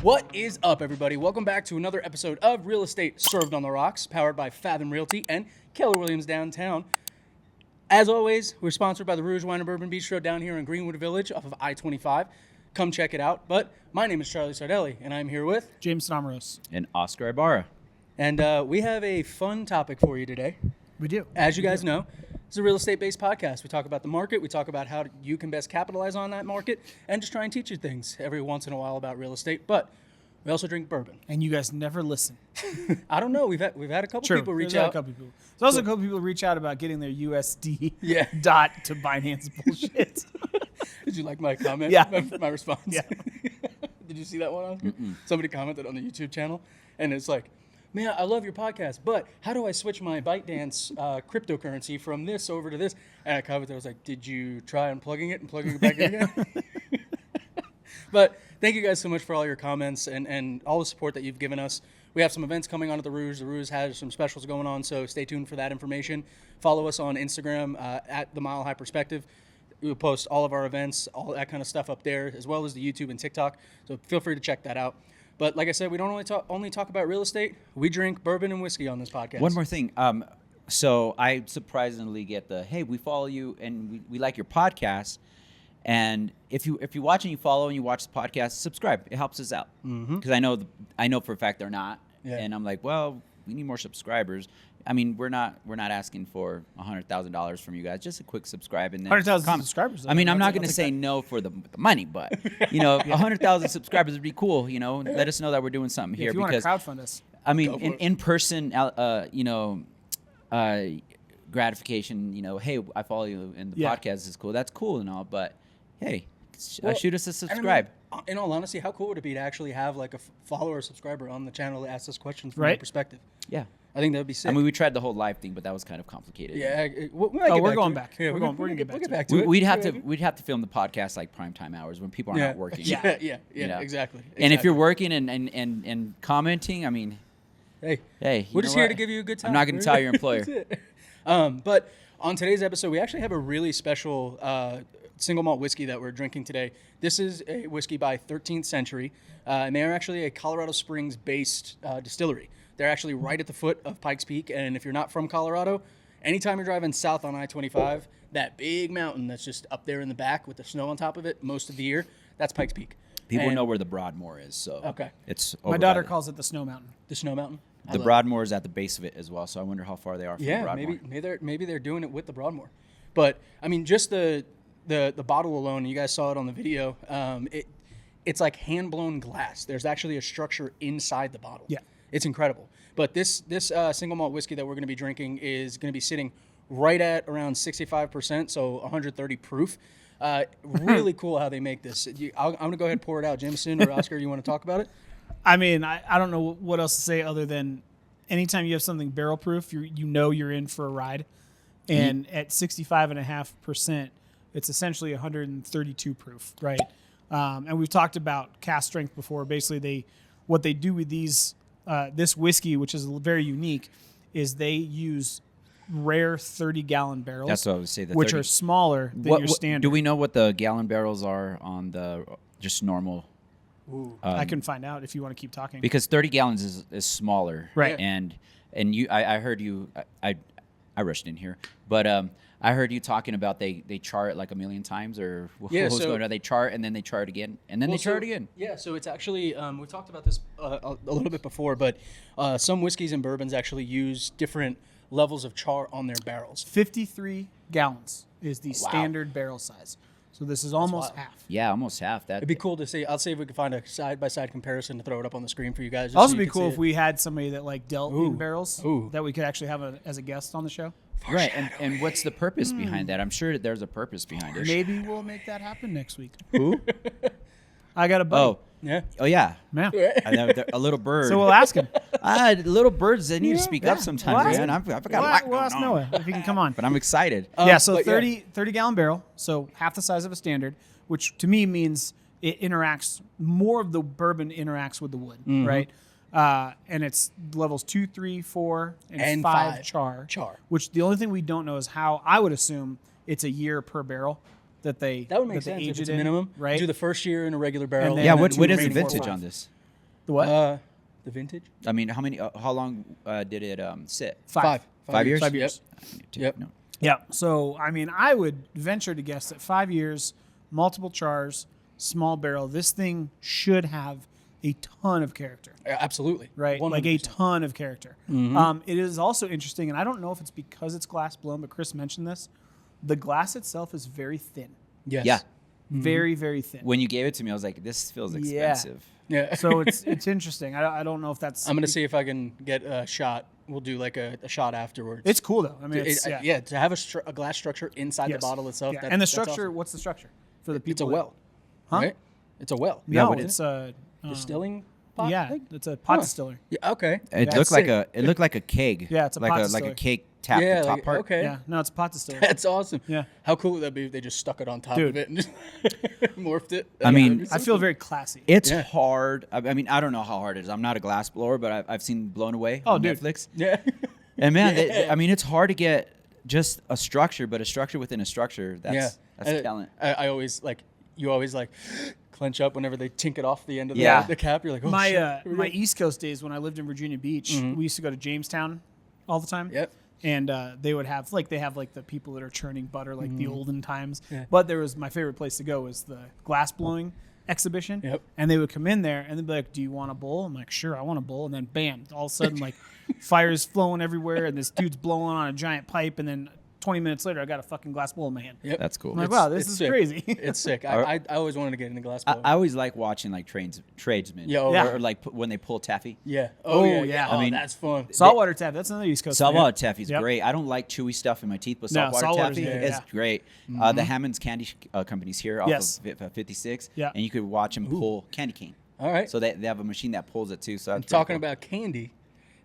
What is up, everybody? Welcome back to another episode of Real Estate Served on the Rocks, powered by Fathom Realty and Keller Williams Downtown. As always, we're sponsored by the Rouge Wine and Bourbon Bistro down here in Greenwood Village off of I-25. Come check it out. But my name is Charlie Sardelli, and I'm here with James Namaros and Oscar Ibarra. And we have a fun topic for you today. We do. As you guys know, it's a real estate-based podcast. We talk about the market. We talk about how you can best capitalize on that market and just try and teach you things every once in a while about real estate. But we also drink bourbon. And you guys never listen. I don't know. We've had a couple people reach out. There's also a couple people reach out about getting their USD Yeah. dot to Binance bullshit. Did you like my comment? Yeah. My response? Yeah. Did you see that one, Oscar? Somebody commented on the YouTube channel, and it's like, man, I love your podcast, but how do I switch my ByteDance cryptocurrency from this over to this? And I commented, I was like, did you try unplugging it and plugging it back in again? But thank you guys so much for all your comments and all the support that you've given us. We have some events coming on at the Rouge. The Rouge has some specials going on, so stay tuned for that information. Follow us on Instagram at The Mile High Perspective. We'll post all of our events, all that kind of stuff up there, as well as the YouTube and TikTok. So feel free to check that out. But like I said, we don't only talk about real estate. We drink bourbon and whiskey on this podcast. One more thing. So I surprisingly get the, hey, we follow you and we like your podcast. And if you watch and you follow and you watch the podcast, subscribe. It helps us out. Because I know for a fact they're not. Yeah. And I'm like, well, we need more subscribers. I mean, we're not asking for $100,000 from you guys. Just a quick subscribe and then 100,000 subscribers. I mean, I'm not going to say no for the money, but 100,000 subscribers would be cool. Let us know that we're doing something here. If you because want to crowdfund us, I mean, in person, gratification. Hey, I follow you and the podcast is cool. That's cool and all, but hey, shoot us a subscribe. In all honesty, how cool would it be to actually have like a follower or subscriber on the channel that asks us questions from their perspective? Yeah. I think that would be sick. I mean, we tried the whole live thing, but that was kind of complicated. Yeah, we're going back. Yeah, we're going to get back to it. We'd have to film the podcast like prime time hours when people are not working. Yeah, exactly. And if you're working and commenting, I mean, hey, we're just here to give you a good time. I'm not going to tell your employer. But on today's episode, we actually have a really special single malt whiskey that we're drinking today. This is a whiskey by 13th Century, and they are actually a Colorado Springs-based distillery. They're actually right at the foot of Pikes Peak, and if you're not from Colorado, anytime you're driving south on I-25, that big mountain that's just up there in the back with the snow on top of it most of the year, that's Pikes Peak. People know where the Broadmoor is, so it's over. My daughter calls it the Snow Mountain. The Snow Mountain? The Broadmoor is at the base of it as well, so I wonder how far they are from the Broadmoor. Maybe they're doing it with the Broadmoor. But, I mean, just the bottle alone, you guys saw it on the video, it's like hand-blown glass. There's actually a structure inside the bottle. Yeah. It's incredible. But this single malt whiskey that we're going to be drinking is going to be sitting right at around 65%, so 130 proof. Really cool how they make this. I'm going to go ahead and pour it out. Jameson or Oscar, you want to talk about it? I mean, I don't know what else to say other than anytime you have something barrel proof, you're in for a ride. And at 65.5%, it's essentially 132 proof, right? And we've talked about cask strength before. Basically, what they do with these this whiskey, which is very unique, is they use rare 30-gallon barrels. That's what I would say. Which are smaller than your standard. Do we know what the gallon barrels are on the just normal? I can find out if you want to keep talking. Because 30 gallons is smaller, right? And I heard you. I rushed in here, but I heard you talking about they char it like a million times, or what's going on? They char it and then they char it again, and then they char it again. Yeah, so it's actually we talked about this a little bit before, but some whiskeys and bourbons actually use different levels of char on their barrels. 53 gallons is the standard barrel size. So this is almost half. Yeah, almost half. It'd be cool to see. I'll see if we can find a side-by-side comparison to throw it up on the screen for you guys. Also, be cool if we had somebody that like dealt in barrels that we could actually have as a guest on the show. Right, and what's the purpose behind that? I'm sure that there's a purpose behind it. Maybe we'll make that happen next week. Who? I got a buddy. Oh yeah. A little bird. So we'll ask him. Little birds, they need to speak up sometimes, man. I forgot. We'll ask Noah if he can come on. But I'm excited. So 30-gallon barrel, so half the size of a standard, which to me means it interacts, more of the bourbon interacts with the wood, right? And it's levels 2, 3, 4, and 5 char. Which the only thing we don't know is how. I would assume it's a year per barrel that would make sense if it's a minimum, right? Do the first year in a regular barrel. What is the vintage on this? The what? The vintage. I mean, how long did it sit? 5. 5 years? 5 years. Yep. No. Yeah. So, I mean, I would venture to guess that 5 years, multiple chars, small barrel, this thing should have a ton of character. Absolutely. Right? 100%. Like a ton of character. It is also interesting, and I don't know if it's because it's glass blown, but Chris mentioned this. The glass itself is very thin. Yes. Yeah. Very, very thin. When you gave it to me, I was like, this feels expensive. Yeah. So it's interesting. I don't know if that's... I'm gonna see if I can get a shot. We'll do like a shot afterwards. It's cool, though. I mean, it's, To have a glass structure inside Yes. the bottle itself. Yeah. That's, And the that's structure, awesome. what's the structure? For the people It's a that- well. Huh? Right? It's a well. Yeah, No, what it's is a... Distilling pot. yeah, thing? it's a pot Huh. distillery. Yeah. Okay. It That's looked sick. like a keg. Yeah, it's a like pot a distillery. cake tap, Yeah. the top like, part. Okay. Yeah, no, it's a pot distillery. That's awesome. Yeah. How cool would that be if they just stuck it on top Dude. of it and just morphed it? I mean, that'd be I so feel cool. very classy. It's Yeah. hard. I mean, I don't know how hard it is. I'm not a glass blower, but I've seen Blown Away on dude. Netflix. Yeah. And man, Yeah. I mean, it's hard to get just a structure, but a structure within a structure. That's And talent. I always like. You always like clench up whenever they tink it off the end of Yeah. the cap. You're like, oh my shit. Here we my go. East Coast days when I lived in Virginia Beach, we used to go to Jamestown all the time. Yep. And they would have like the people that are churning butter like the olden times. Yeah. But there was my favorite place to go was the glass blowing exhibition. Yep. And they would come in there and they'd be like, "Do you want a bowl?" I'm like, "Sure, I want a bowl." And then bam, all of a sudden like fire's flowing everywhere and this dude's blowing on a giant pipe and then 20 minutes later I got a fucking glass bowl in my hand. Yep. That's cool. I'm like, It's- wow, this it's is sick. crazy. It's sick. I always wanted to get into glass blowing. I always like watching like tradesmen. Yeah, oh, Yeah. Or like when they pull taffy. yeah. Oh, yeah. yeah. Oh, I mean, that's fun. Saltwater tap, that's another East Coast thing. Saltwater taffy is Yep. great. I don't like chewy stuff in my teeth, but No, saltwater saltwater's taffy good, is yeah. great. The Hammond's Candy Company's here off Yes. of 56, Yeah. and you could watch them pull candy cane. All right. So they have a machine that pulls it too. So that's Talking pretty cool. about candy,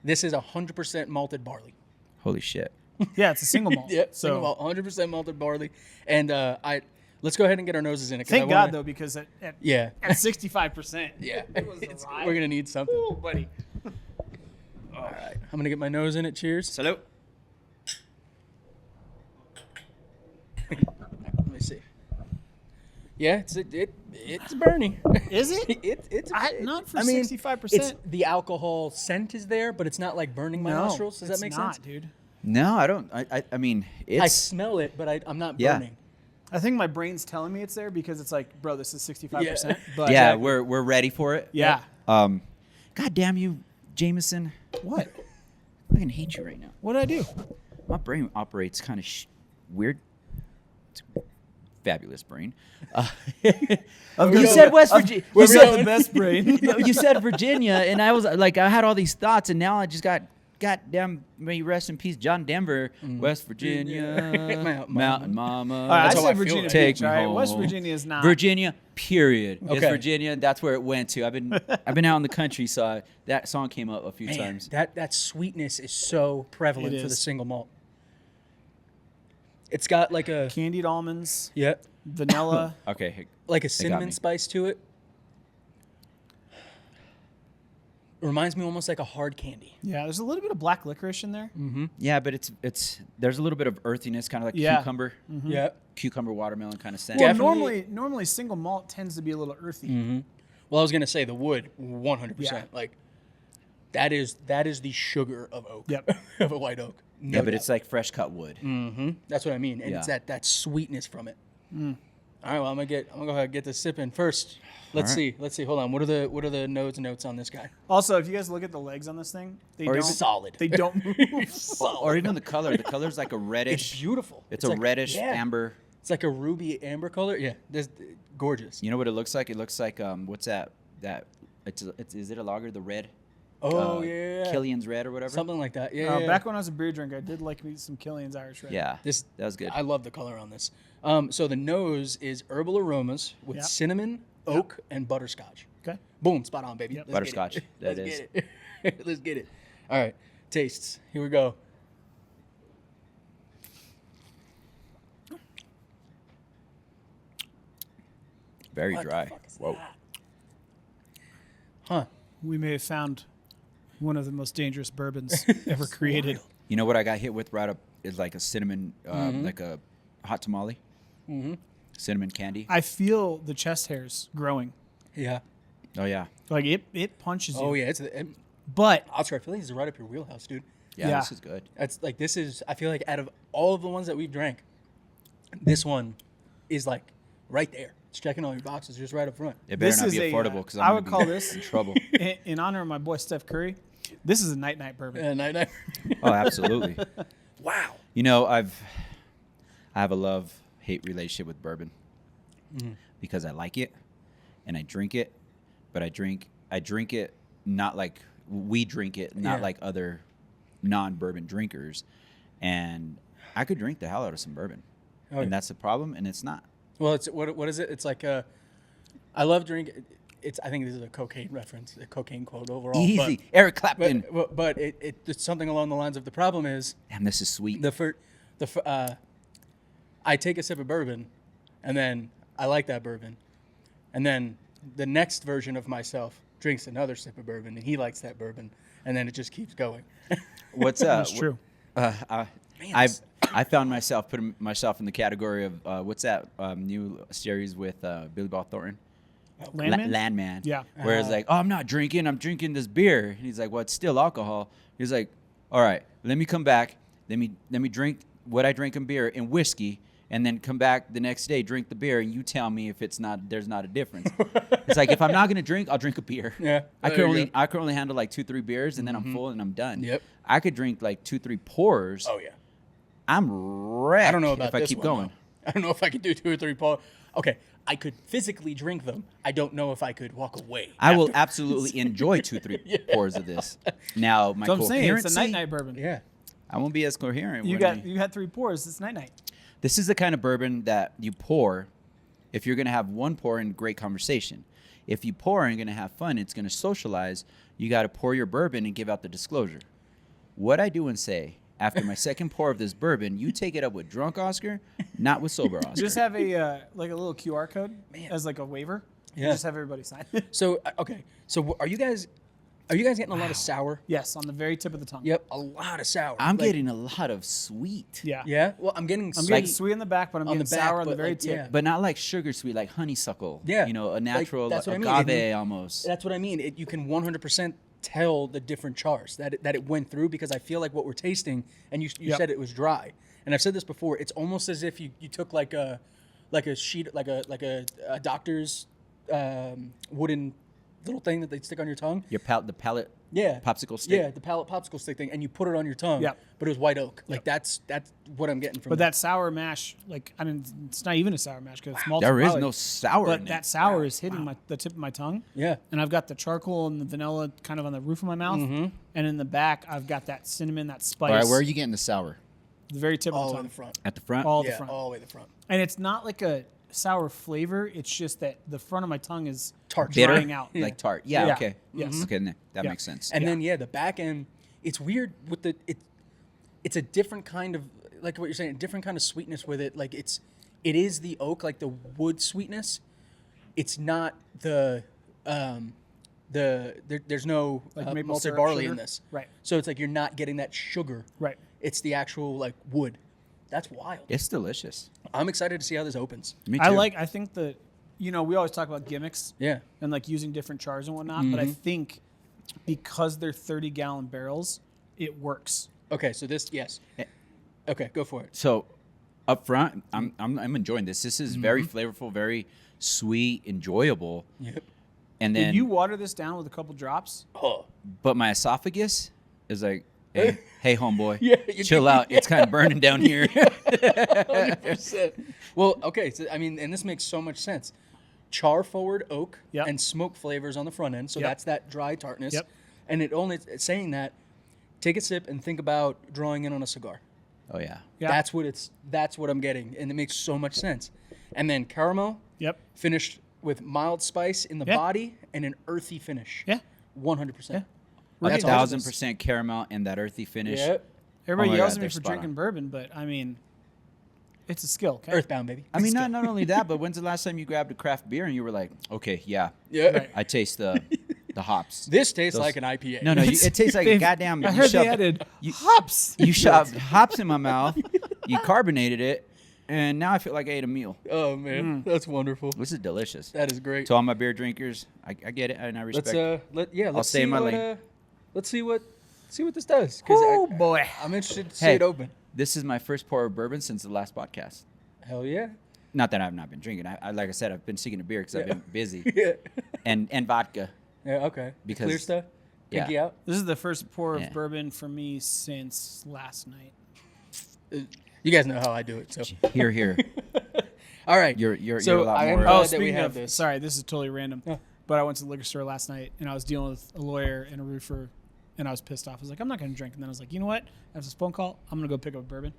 this is 100% malted barley. Holy shit. Yeah, it's a single malt. Yeah, so single malt, 100% malted barley. And let's go ahead and get our noses in it. 'cause I thank God wanna- though, because at Yeah. at 65%, Yeah. it was a ride. We're going to need something. Ooh, buddy. All right. I'm going to get my nose in it. Cheers. Salute. Let me see. Yeah, it's burning. Is it? It's not for I mean, 65%. It's the alcohol scent is there, but it's not like burning my nostrils. Does that it's make not, sense? dude. No, I don't. I mean, it's. I smell it, but I'm not Yeah. burning. I think my brain's telling me it's there because it's like, bro, this is 65%. Yeah. But yeah, Exactly. we're ready for it. yeah. God damn you, Jameson. What? I fucking hate you right now. What did I do? My brain operates kind of weird. It's a fabulous brain. You said West Virginia. Where You we said going? the best brain. you said Virginia, and I was like, I had all these thoughts, and now I just got goddamn. May you rest in peace, John Denver, West Virginia, Mountain Mama. All right, That's I how I said feel Virginia right Take Beach, me all right? home. West Virginia is not. Virginia, period. It's Okay. Virginia. That's where it went to. I've been out in the country, so that song came up a few Man, times. that sweetness is so prevalent It for the is. single malt. It's got like a Candied almonds, yeah, vanilla. Okay, like a me. cinnamon spice to it. Reminds me almost like a hard candy. Yeah, there's a little bit of black licorice in there. yeah, but it's there's a little bit of earthiness, kind of like Yeah. cucumber, Yeah. watermelon kind of scent. Well, Definitely- normally single malt tends to be a little earthy. Well, I was gonna say the wood, 100%. Yeah. Like that is the sugar of oak. Yep. Of a white oak. No Yeah, but doubt. it's like fresh cut wood. That's what I mean, and it's Yeah. that sweetness from it. All right, well, I'm gonna go ahead and get this sipping first. Let's see. Hold on. What are the notes on this guy? Also, if you guys look at the legs on this thing, they Or don't even solid. They don't move. Or even the color. The color's like a reddish. It's beautiful. It's a like- reddish yeah. amber. It's like a ruby amber color. Yeah, this gorgeous. You know what it looks like? It looks like what's that? Is it a lager? The red. Oh yeah, Killian's red or whatever. something like that. Yeah, yeah. Back when I was a beer drinker, I did like me some Killian's Irish Red. Yeah. This that was good. I love the color on this. So the nose is herbal aromas with Yep. cinnamon, oak, and butterscotch. Okay. Boom, spot on, baby. Yep. Let's Butterscotch, Get it. that Let's is. Get it. Let's get it. All right, tastes. Here we go. Very What the dry. fuck is Whoa. that? Huh? We may have found one of the most dangerous bourbons ever created. You know what I got hit with right up is like a cinnamon, like a hot tamale. Cinnamon candy. I feel the chest hairs growing. Yeah. Oh yeah. Like it punches you. Oh yeah, But Oscar, I feel like this is right up your wheelhouse, dude. Yeah, Yeah. this is good. That's like I feel like out of all of the ones that we've drank, this one is like right there. It's checking all your boxes, just right up front. It better This not is be a, affordable because I would call this in trouble. in honor of my boy Steph Curry, this is a night bourbon. And I Oh, absolutely. wow. You know, I have a love-hate relationship with bourbon because I like it and I drink it, but I drink it not like we drink it, not Yeah. like other non-bourbon drinkers. And I could drink the hell out of some bourbon, Oh, yeah. and that's the problem. And it's not. Well, it's what is it? It's like I love drinking. I think this is a cocaine reference, a cocaine quote overall. Easy, Eric Clapton. But it's something along the lines of the problem is Damn, this is sweet. I take a sip of bourbon, and then I like that bourbon, and then the next version of myself drinks another sip of bourbon, and he likes that bourbon, and then it just keeps going. What's That's true. I found myself putting myself in the category of what's that new series with Billy Bob Thornton? Landman? Landman. Yeah. Where it's like, oh, I'm not drinking. I'm drinking this beer. And he's like, well, it's still alcohol. He's like, all right, let me come back. Let me drink what I drink in beer and whiskey, and then come back the next day, drink the beer, and you tell me if there's not a difference. It's like if I'm not gonna drink, I'll drink a beer. Yeah. I There you can only handle like 2-3 beers, and then I'm full and I'm done. Yep. I could drink like 2-3 pours. Oh yeah. I'm wrecked I don't know about if I this keep one, going. though. I don't know if I could do 2 or 3 pour. Okay, I could physically drink them. I don't know if I could walk away. I will afterwards. absolutely enjoy 2-3 pours of this. Now my So I'm saying it's a coherency, night bourbon. Yeah. I won't be as coherent. You when had 3 pours. It's night. This is the kind of bourbon that you pour if you're going to have one pour and great conversation. If you pour and you're going to have fun, it's going to socialize. You got to pour your bourbon and give out the disclosure. What I do and say after my second pour of this bourbon, you take it up with drunk Oscar, not with sober Oscar. Just have a like a little QR code as like a waiver. Yeah. Just have everybody sign it. So okay. So are you guys getting a lot of sour? Yes, on the very tip of the tongue. Yep, a lot of sour. I'm Like, getting a lot of sweet. Yeah. Yeah. Well, I'm getting. I'm sweet. getting sweet in the back, but I'm on getting the back, sour on the but, very like, tip. yeah. But not like sugar sweet, like honeysuckle. Yeah. You know, a Like, natural that's what I mean. agave almost. That's what I mean. You can 100% tell the different chars that it went through, because I feel like what we're tasting, and you Yep. said it was dry, and I've said this before. It's almost as if you took like a sheet, like a doctor's wooden little thing that they stick on your tongue. The palate Yeah. popsicle stick. Yeah, the palate popsicle stick thing, and you put it on your tongue. Yep. But it was white oak. Like that's what I'm getting from. But it. that sour mash, like I mean, it's not even a sour mash because it's malted There is barley. no sour But in that it. sour is hitting the tip of my tongue. Yeah. And I've got the charcoal and the vanilla kind of on the roof of my mouth. Mm-hmm. And in the back, I've got that cinnamon, that spice. All right, where are you getting the sour? The very tip all of the the way in tongue. the front. At the front? All the Yeah, front. all the way to the front. And it's not like a sour flavor. It's just that the front of my tongue is Tart. Bitter? drying out. Like tart. Yeah, Yeah. okay. Yes. Okay, that Yeah. makes sense. And then the back end, it's weird with it's a different kind of, like what you're saying, a different kind of sweetness with it. Like it is the oak, like the wood sweetness. It's not there's no Like maple malted syrup, barley sugar? in this. Right. So it's like you're not getting that sugar. Right. It's the actual like wood. That's wild. It's delicious. I'm excited to see how this opens. Me too. I think that, we always talk about gimmicks. Yeah. And like using different chars and whatnot. But I think because they're 30-gallon barrels, it works. Okay, so this, yes. Okay, go for it. So, up front, I'm enjoying this. This is very Mm-hmm. flavorful, very sweet, enjoyable. Yep. And then, If you water this down with a couple drops, Oh. but my esophagus is like, hey, homeboy, Yeah, you chill do. out. It's kind of burning down here. 100%. Well, okay, so I mean, and this makes so much sense. Char forward oak Yep. and smoke flavors on the front end, so Yep. that's that dry tartness. Yep. And it's saying that, take a sip and think about drawing in on a cigar. Oh yeah. Yeah. That's what I'm getting, and it makes so much sense. And then caramel, yep. finished with mild spice in the Yeah. body and an earthy finish. Yeah. 100%. Yeah. We're That's getting all of this. 1,000% caramel and that earthy finish. Yep. Everybody Oh my yells God, at me they're for spot drinking on. bourbon, but I mean, it's a skill. Okay? Earthbound, baby. I mean, not only that, but when's the last time you grabbed a craft beer and you were like, okay, yeah, Yeah. Right. I taste the hops. This tastes Those- like an IPA. No, it tastes like a goddamn. I you heard they shoved- added you- hops. You shoved hops in my mouth. You carbonated it. and now I feel like I ate a meal. Oh man, that's wonderful. This is delicious. That is great. To all my beer drinkers, I get it and I respect. Let's stay see in my what, lane. let's see what this does. Oh boy. I'm interested to see Hey. it open. This is my first pour of bourbon since the last podcast. Hell yeah. Not that I've not been drinking. I like I said, I've been seeking a beer because I've been busy. Yeah. And vodka. Yeah. Okay. Because- Clear stuff. Pinky yeah. out. This is the first pour Yeah. of bourbon for me since last night. You guys know how I do it. So. Here. All right. You're So a lot I am more. glad Oh, that we speaking have of, this. sorry, this is totally random. Yeah. But I went to the liquor store last night and I was dealing with a lawyer and a roofer, and I was pissed off. I was like, I'm not going to drink. And then I was like, you know what? After this phone call, I'm going to go pick up a bourbon.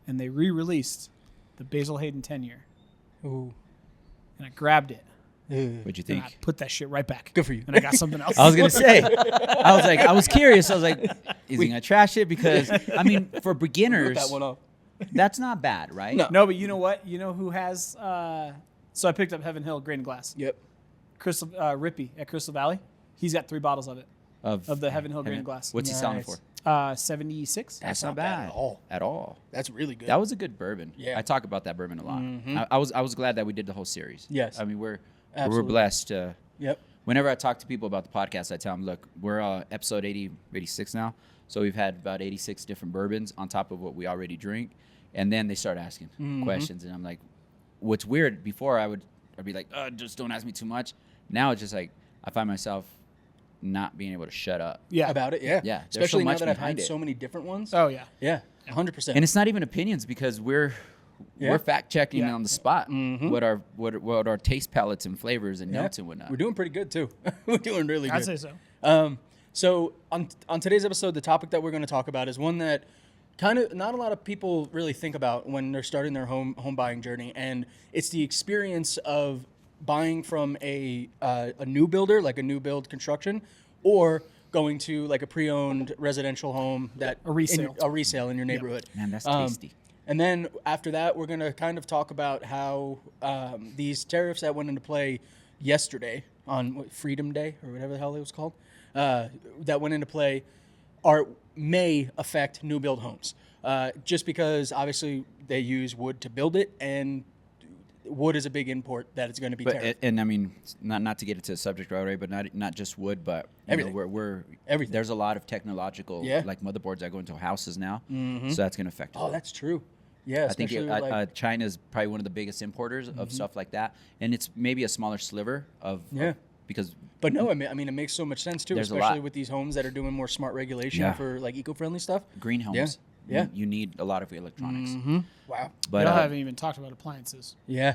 And they re-released the Basil Hayden 10-year, Ooh. and I grabbed it What'd you and think? I put that shit right back. Good for you. And I got something else. I was gonna say, I was curious. I was like, is he gonna trash it? Because I mean, for Rip beginners, that one off. that's not bad, right? No. No, but you know what? You know who has? So I picked up Heaven Hill Grain Glass. Yep. Crystal Rippy at Crystal Valley. He's got 3 bottles of it. Of the Heaven Hill Grain Glass. What's he selling Nice. for? 76. That's not bad at all. At all. That's really good. That was a good bourbon. Yeah. I talk about that bourbon a lot. I was glad that we did the whole series. Yes. I mean, we're Absolutely. blessed. Yep. Whenever I talk to people about the podcast, I tell them, look, we're episode 80, 86 now. So we've had about 86 different bourbons on top of what we already drink. And then they start asking questions. And I'm like, what's weird, before I'd be like, just don't ask me too much. Now it's just like, I find myself not being able to shut up. Yeah. About it, yeah. Yeah, there's so Especially now much that I've had behind it. so many different ones. Oh, yeah. Yeah. 100%. And it's not even opinions because we're fact checking Yeah. on the spot what our taste palettes and flavors and notes and whatnot. We're doing pretty good too. We're doing really good. I'd say so. So on today's episode, the topic that we're going to talk about is one that kind of not a lot of people really think about when they're starting their home buying journey, and it's the experience of buying from a new builder, like a new build construction, or going to like a pre-owned residential home that A resale. a resale in your neighborhood. Man, that's tasty. And then after that, we're going to kind of talk about how these tariffs that went into play yesterday on Freedom Day or whatever the hell it was called, that went into play may affect new build homes. Just because obviously they use wood to build it, and wood is a big import that is going to be tariffed. And I mean, not to get into the subject right away, but not just wood, but you know, Everything. we're Everything. There's a lot of technological like motherboards that go into houses now, so that's going to affect it. Oh, that's true. Yeah, I think especially like China is probably one of the biggest importers of stuff like that, and it's maybe a smaller sliver of because. But no, I mean, it makes so much sense too, There's a especially lot. with these homes that are doing more smart regulation Yeah. for like eco-friendly stuff. Green homes, Yeah. you need a lot of electronics. Wow. But I haven't even talked about appliances. Yeah.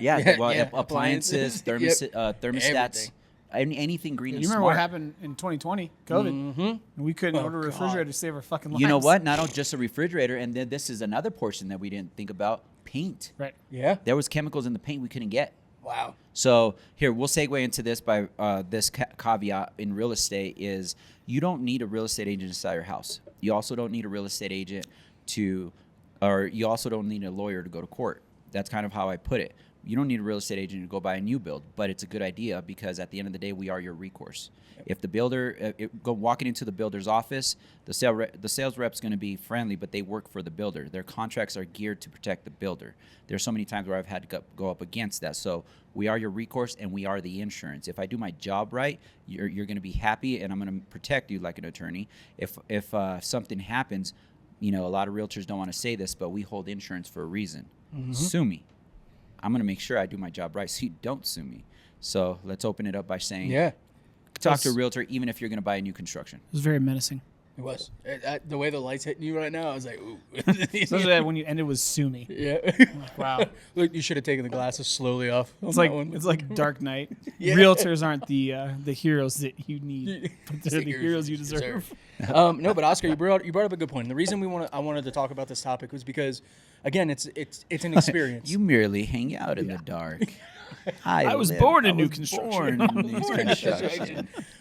appliances, thermostats, anything green. You and remember smart. what happened in 2020, COVID? And we couldn't order a refrigerator to save our fucking lives. You know what? Not just a refrigerator, and then this is another portion that we didn't think about: paint. Right. Yeah. There was chemicals in the paint we couldn't get. Wow. So here, we'll segue into this by this caveat in real estate is you don't need a real estate agent to sell your house. You also don't need a real estate agent you also don't need a lawyer to go to court. That's kind of how I put it. You don't need a real estate agent to go buy a new build, but it's a good idea because at the end of the day, we are your recourse. If the builder, walking into the builder's office, the sales rep's going to be friendly, but they work for the builder. Their contracts are geared to protect the builder. There's so many times where I've had to go up against that. So we are your recourse and we are the insurance. If I do my job right, you're going to be happy and I'm going to protect you like an attorney. If something happens, you know, a lot of realtors don't want to say this, but we hold insurance for a reason. Sue me. I'm going to make sure I do my job right so you don't sue me. So let's open it up by saying, talk to a realtor even if you're going to buy a new construction. It was very menacing. It was. The way the light's hitting you right now, I was like, ooh. Especially when you ended with sue me. Yeah. Wow. Look, you should have taken the glasses slowly off. It's like Dark Knight. Realtors aren't the heroes that you need, but they're the heroes you deserve. No, but Oscar, you brought up a good point. The reason I wanted to talk about this topic was because, again, it's an experience. You merely hang out in the dark. I was born in new construction.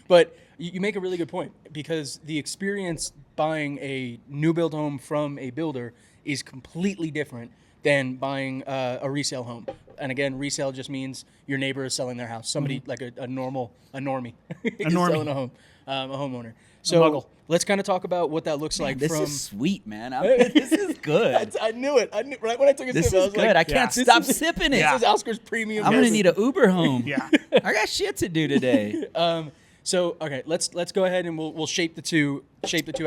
But you make a really good point because the experience buying a new build home from a builder is completely different than buying a resale home. And again, resale just means your neighbor is selling their house. Somebody like a normie is selling a home, a homeowner. So let's kind of talk about what that looks like. This is sweet, man. This is good. I knew it. Right when I took a This sip, I is was good. like, I can't stop sipping it. This is Oscar's premium. I'm gonna need an Uber home. Yeah. I got shit to do today. So okay, let's go ahead and we'll shape the two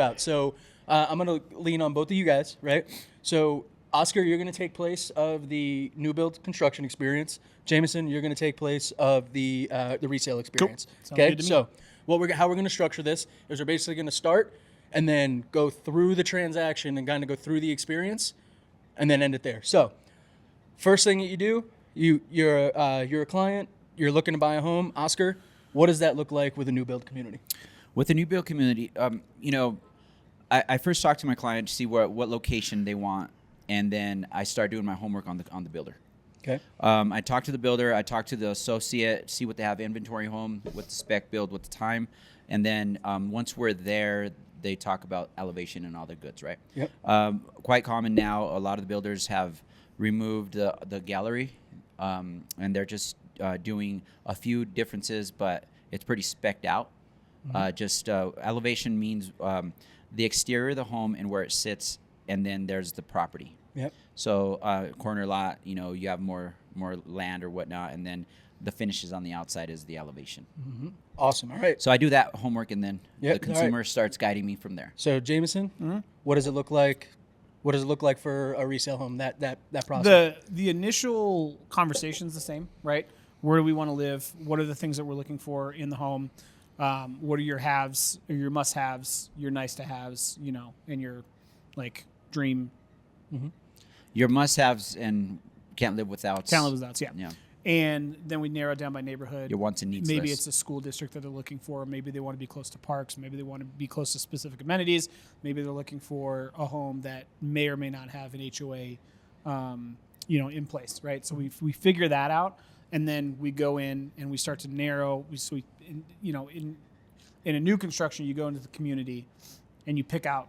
out. So I'm gonna lean on both of you guys, right? So Oscar, you're gonna take place of the new build construction experience. Jameson, you're gonna take place of the resale experience. Sounds Okay, good to me. so how we're gonna structure this is we're basically gonna start and then go through the transaction and kind of go through the experience, and then end it there. So first thing that you do, you're a client, you're looking to buy a home. Oscar, what does that look like with a new build community? With the new build community, I first talk to my client to see what location they want, and then I start doing my homework on the builder. Okay. I talk to the builder, I talk to the associate, see what they have inventory home, what the spec build, what the time, and then once we're there, they talk about elevation and all the goods, right? Yep. Quite common now. A lot of the builders have removed the gallery, and they're just doing a few differences, but it's pretty specced out. Elevation means the exterior of the home and where it sits, and then there's the property. Yep. So corner lot, you have more land or whatnot, and then the finishes on the outside is the elevation. Awesome. All right. So I do that homework, and then Yep, the consumer starts guiding me from there. So Jameson, what does it look like? What does it look like for a resale home? That process. The initial conversation's the same, right? Where do we want to live? What are the things that we're looking for in the home? What are your haves, or your must-haves, your nice-to-haves, and your dream? Your must-haves and can't live without. Can't live without, yeah. Yeah. And then we narrow it down by neighborhood. Your wants and needs Maybe list. it's a school district that they're looking for. Maybe they want to be close to parks. Maybe they want to be close to specific amenities. Maybe they're looking for a home that may or may not have an HOA, in place, right? So we figure that out, and then we go in and we start to narrow. In a new construction, you go into the community, and you pick out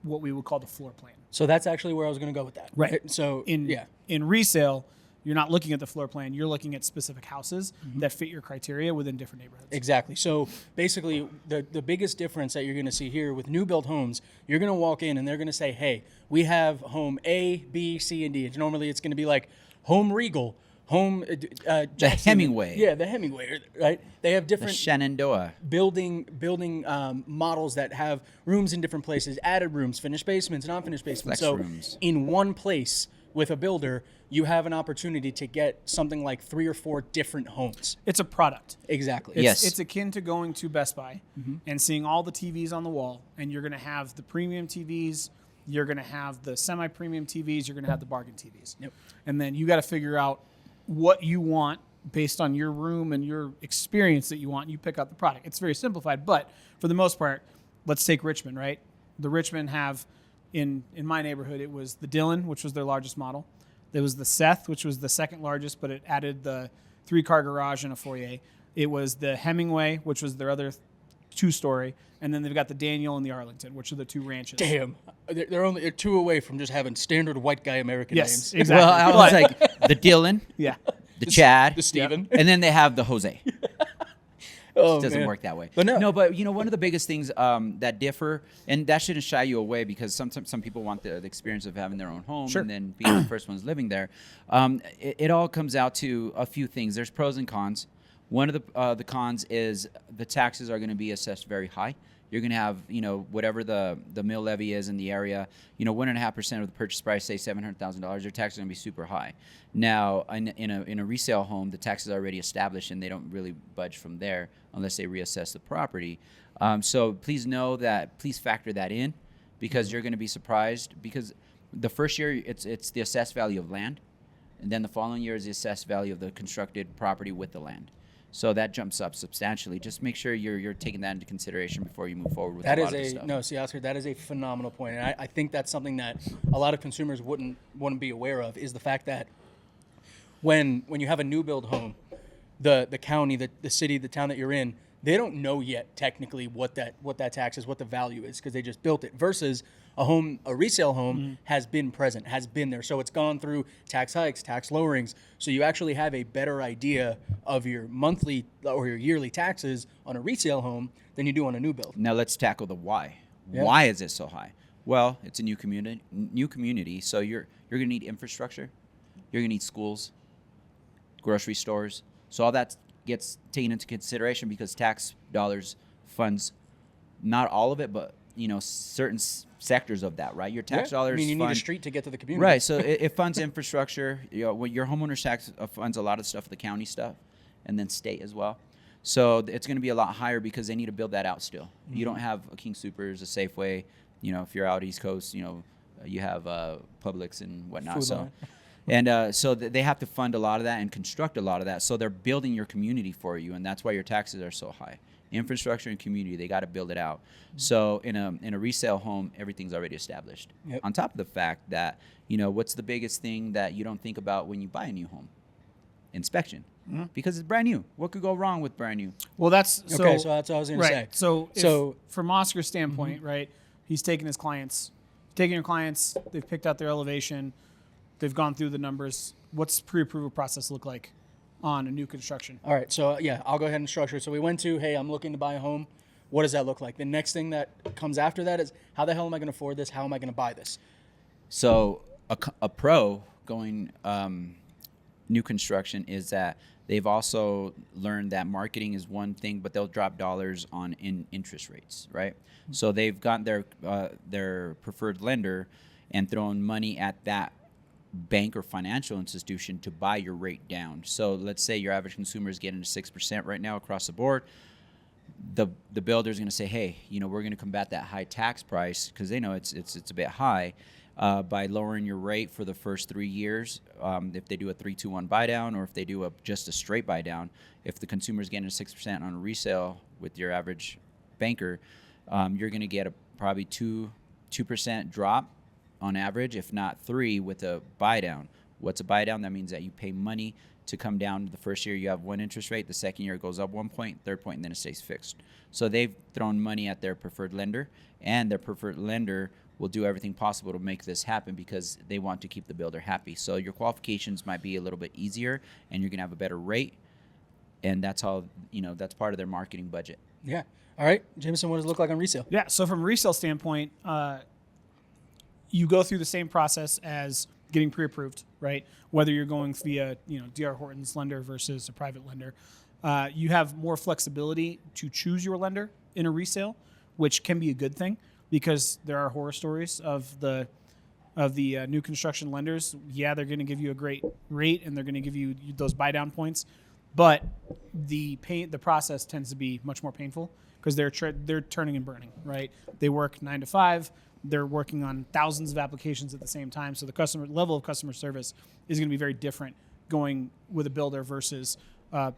what we would call the floor plan. So that's actually where I was going to go with that. Right. So in resale, you're not looking at the floor plan. You're looking at specific houses that fit your criteria within different neighborhoods. Exactly. So basically, the biggest difference that you're going to see here with new build homes, you're going to walk in and they're going to say, hey, we have home A, B, C, and D. And normally it's going to be like home Regal, home the Jackson. Hemingway. Yeah, the Hemingway, right? They have The different Shenandoah. building models that have rooms in different places, added rooms, finished basements, non-finished basements. Flex So rooms. in one place with a builder, you have an opportunity to get something like 3 or 4 different homes. It's a product. Exactly. Yes. It's akin to going to Best Buy and seeing all the TVs on the wall, and you're going to have the premium TVs, you're going to have the semi-premium TVs, you're going to have the bargain TVs. Yep. And then you got to figure out what you want based on your room and your experience that you want. You pick out the product. It's very simplified, but for the most part, let's take Richmond, right? The Richmond have, in my neighborhood, it was the Dillon, which was their largest model. There was the Seth, which was the second largest, but it added the 3-car garage and a foyer. It was the Hemingway, which was their other 2-story, and then they've got the Daniel and the Arlington, which are the 2 ranches. Damn. They're 2 away from just having standard white guy American Yes, names. exactly. Well, I was like the Dylan, Yeah. the Chad, The Steven. and then they have the Jose. Oh, It doesn't man. work that way. But no. But one of the biggest things that differ, and that shouldn't shy you away, because some people want the experience of having their own home and then being the first ones living there. It all comes out to a few things. There's pros and cons. One of the cons is the taxes are going to be assessed very high. You're going to have, whatever the mill levy is in the area, 1.5% of the purchase price, say $700,000, your taxes are going to be super high. Now, in a resale home, the taxes are already established, and they don't really budge from there unless they reassess the property. So please factor that in, because you're going to be surprised, because the first year it's the assessed value of land, and then the following year is the assessed value of the constructed property with the land. So that jumps up substantially. Just make sure you're taking that into consideration before you move forward with That a is lot of this stuff. no, see, Oscar, that is a phenomenal point, and I think that's something that a lot of consumers wouldn't be aware of, is the fact that when you have a new build home, the county, the city, the town that you're in, they don't know yet technically what that tax is, what the value is, because they just built it. Versus a resale home has been present, has been there, so it's gone through tax hikes, tax lowerings, so you actually have a better idea of your monthly or your yearly taxes on a resale home than you do on a new build. Now let's tackle the why. Yeah. Why is it so high? Well, it's a new community, so you're going to need infrastructure. You're going to need schools, grocery stores. So all that gets taken into consideration because tax dollars funds not all of it, but certain sectors of that, right? Your tax dollars. I mean, you fund, need a street to get to the community, right? So it funds infrastructure. Your homeowner's tax funds a lot of stuff, the county stuff, and then state as well. So it's going to be a lot higher because they need to build that out still. You don't have a King Soopers, a Safeway. If you're out East Coast, you have Publix and whatnot. Food so. Line. And so they have to fund a lot of that and construct a lot of that. So they're building your community for you, and that's why your taxes are so high. Infrastructure and community, they got to build it out. So in a resale home, everything's already established. Yep. On top of the fact that, what's the biggest thing that you don't think about when you buy a new home? Inspection. Because it's brand new. What could go wrong with brand new? Well, that's okay. So that's what I was going to say. right. So from Oscar's standpoint, right, he's taking your clients, they've picked out their elevation, they've gone through the numbers. What's pre-approval process look like on a new construction? All right, so I'll go ahead and structure it. So we went to, hey, I'm looking to buy a home. What does that look like? The next thing that comes after that is, how the hell am I going to afford this? How am I going to buy this? So a pro going new construction is that they've also learned that marketing is one thing, but they'll drop dollars on interest rates, right? So they've got their preferred lender and thrown money at that bank or financial institution to buy your rate down. So let's say your average consumer is getting 6% right now across the board. The builder is going to say, hey, we're going to combat that high tax price because they know it's a bit high by lowering your rate for the first 3 years. If they do a 3-2-1 buy down, or if they do just a straight buy down, if the consumer is getting 6% on a resale with your average banker, you're going to get a probably 2% drop on average, if not 3 with a buy down. What's a buy down? That means that you pay money to come down. The first year you have one interest rate, the second year it goes up 1 point, third point, and then it stays fixed. So they've thrown money at their preferred lender, and their preferred lender will do everything possible to make this happen because they want to keep the builder happy. So your qualifications might be a little bit easier, and you're gonna have a better rate, and that's how that's part of their marketing budget. Yeah. All right, Jameson, what does it look like on resale? Yeah. So from a resale standpoint, you go through the same process as getting pre-approved, right? Whether you're going via D.R. Horton's lender versus a private lender, you have more flexibility to choose your lender in a resale, which can be a good thing because there are horror stories of the new construction lenders. Yeah, they're going to give you a great rate and they're going to give you those buy down points, but the process tends to be much more painful because they're turning and burning, right? They work 9 to 5. They're working on thousands of applications at the same time. So the level of customer service is going to be very different going with a builder versus, a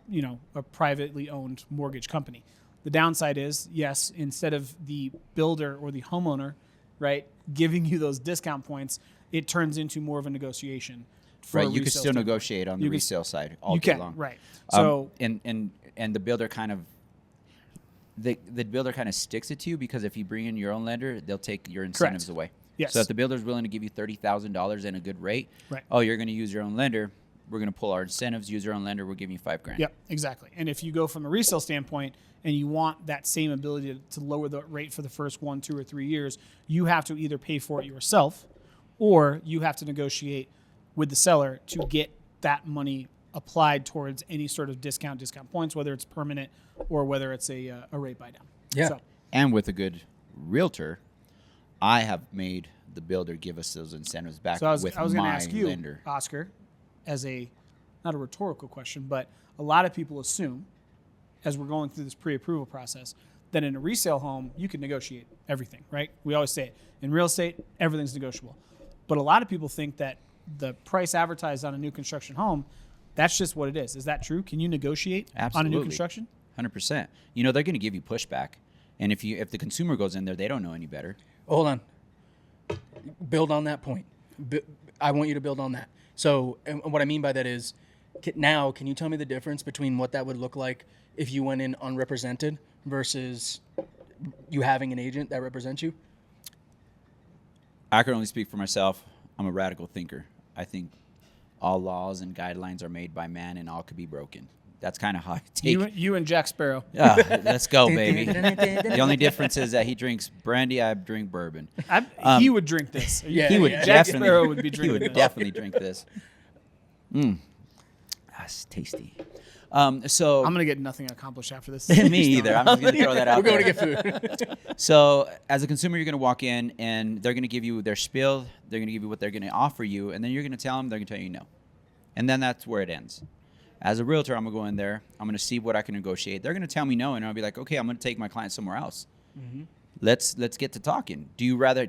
privately owned mortgage company. The downside is, yes, instead of the builder or the homeowner, right, giving you those discount points, it turns into more of a negotiation. Right, you can still negotiate on the resale side all day long. Right. So and the builder kind of the builder kind of sticks it to you because if you bring in your own lender, they'll take your incentives away. Yes. So if the builder's willing to give you $30,000 and a good rate, right. Oh, you're going to use your own lender. We're going to pull our incentives. Use your own lender. We'll give you $5,000. Yep, exactly. And if you go from a resale standpoint and you want that same ability to lower the rate for the first 1, 2, or 3 years, you have to either pay for it yourself, or you have to negotiate with the seller to get that money applied towards any sort of discount points, whether it's permanent or whether it's a rate buy down. Yeah. So, and with a good realtor, I have made the builder give us those incentives back so I was with going to my ask you, lender. Oscar, as not a rhetorical question, but a lot of people assume, as we're going through this pre-approval process, that in a resale home, you can negotiate everything, right? We always say it. In real estate, everything's negotiable. But a lot of people think that the price advertised on a new construction home, that's just what it is. Is that true? Can you negotiate Absolutely. on a new construction? 100%. They're going to give you pushback. And if the consumer goes in there, they don't know any better. Hold on. Build on that point. I want you to build on that. So, and what I mean by that is, Now, can you tell me the difference between what that would look like if you went in unrepresented versus you having an agent that represents you? I can only speak for myself. I'm a radical thinker. I think all laws and guidelines are made by man, and all could be broken. That's kind of how I take. You and Jack Sparrow. Let's go, baby. The only difference is that he drinks brandy. I drink bourbon. He would drink this. He would Jack definitely. Sparrow would be He drinking would this. definitely drink this. That's tasty. So I'm gonna get nothing accomplished after this. me either. I'm just gonna throw that out We're going there. to get food. So as a consumer, you're going to walk in and they're going to give you their spiel. They're going to give you what they're going to offer you, and then you're going to tell them. They're going to tell you no, and then that's where it ends. As a realtor, I'm going to go in there. I'm going to see what I can negotiate. They're going to tell me no, and I'll be like, okay, I'm going to take my client somewhere else. Mm-hmm. Let's get to talking. Do you rather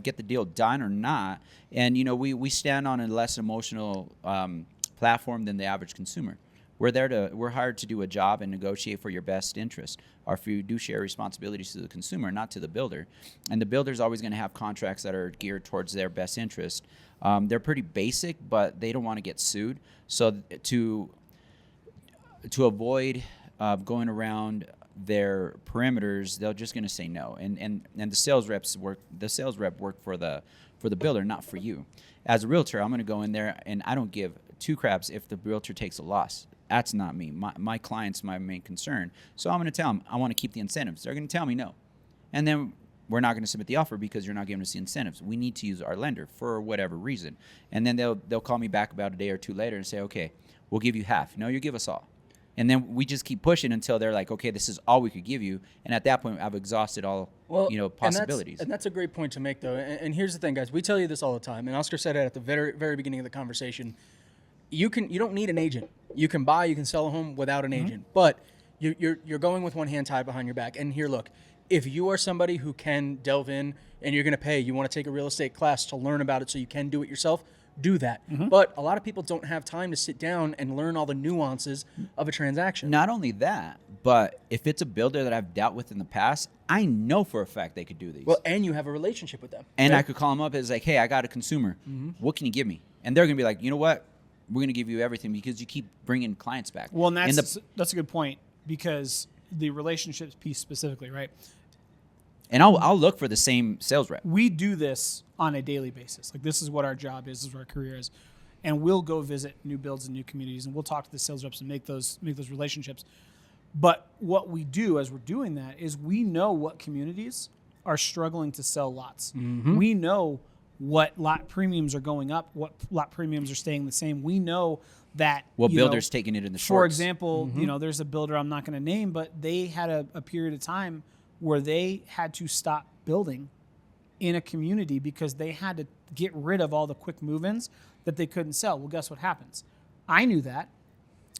get the deal done or not? And we stand on a less emotional platform than the average consumer. We're hired to do a job and negotiate for your best interest. Our fiduciary responsibilities to the consumer, not to the builder. And the builder's always going to have contracts that are geared towards their best interest. They're pretty basic, but they don't want to get sued. So to avoid going around their perimeters, they're just going to say no. And the sales rep work for the builder, not for you. As a realtor, I'm going to go in there and I don't give two craps if the realtor takes a loss. That's not me. My client's my main concern. So I'm going to tell them I want to keep the incentives. They're going to tell me no. And then we're not going to submit the offer because you're not giving us the incentives. We need to use our lender for whatever reason. And then they'll call me back about a day or two later and say, okay, we'll give you half. No, you give us all. And then we just keep pushing until they're like, okay, this is all we could give you. And at that point, I've exhausted all possibilities. And that's a great point to make, though. And here's the thing, guys. We tell you this all the time. And Oscar said it at the very, very beginning of the conversation. You don't need an agent. You can sell a home without an agent. But you're going with one hand tied behind your back. And here, look, if you are somebody who can delve in and you're going to pay, you want to take a real estate class to learn about it so you can do it yourself, do that. But a lot of people don't have time to sit down and learn all the nuances of a transaction. Not only that, but if it's a builder that I've dealt with in the past, I know for a fact they could do these. Well, and you have a relationship with them. And right? I could call them up as like, hey, I got a consumer. What can you give me? And they're going to be like, you know what? We're going to give you everything because you keep bringing clients back. Well, and that's a good point because the relationships piece specifically, right? And I'll look for the same sales rep. We do this on a daily basis. Like this is what our job is what our career is. And we'll go visit new builds and new communities and we'll talk to the sales reps and make those relationships. But what we do as we're doing that is we know what communities are struggling to sell lots. We know what lot premiums are going up, what lot premiums are staying the same. We know that builders taking it in the shorts. For example, there's a builder I'm not going to name, but they had a period of time where they had to stop building in a community because they had to get rid of all the quick move-ins that they couldn't sell. Well, guess what happens? I knew that.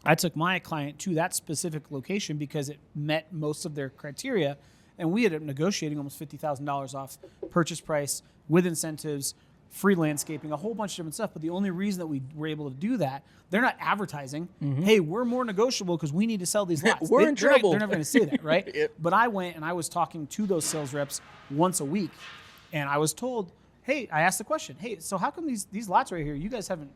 I took my client to that specific location because it met most of their criteria, and we ended up negotiating almost $50,000 off purchase price with incentives, free landscaping, a whole bunch of different stuff. But the only reason that we were able to do that, they're not advertising, hey, we're more negotiable because we need to sell these lots. We're in trouble. They're never going to say that, right? Yep. But I went and I was talking to those sales reps once a week, and I was told, hey, I asked the question, hey, so how come these lots right here, you guys haven't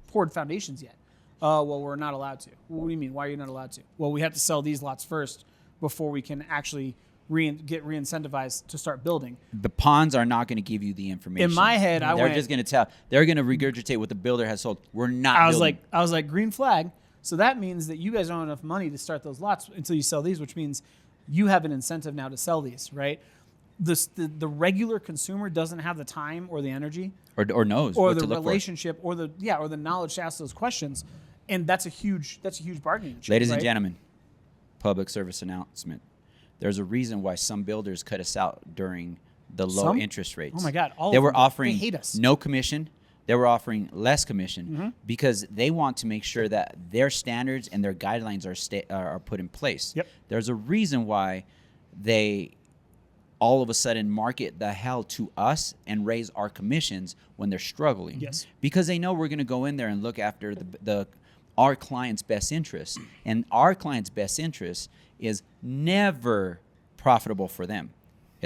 poured foundations yet? Well, we're not allowed to. Well, what do you mean? Why are you not allowed to? Well, we have to sell these lots first before we can actually get re-incentivized to start building. The pawns are not going to give you the information. In my head, they're just going to tell. They're going to regurgitate what the builder has sold. We're not. I was like, green flag. So that means that you guys don't have enough money to start those lots until you sell these, which means you have an incentive now to sell these, right? The regular consumer doesn't have the time or the energy or knows or what the to look relationship or the knowledge to ask those questions, and that's a huge bargaining chip. Ladies and right? gentlemen, public service announcement. There's a reason why some builders cut us out during the low interest rates. Oh my God! They were they offering hate us. no commission. They were offering less commission because they want to make sure that their standards and their guidelines are put in place. Yep. There's a reason why they all of a sudden market the hell to us and raise our commissions when they're struggling. Yes. Because they know we're going to go in there and look after our client's best interest. And our client's best interest is never profitable for them.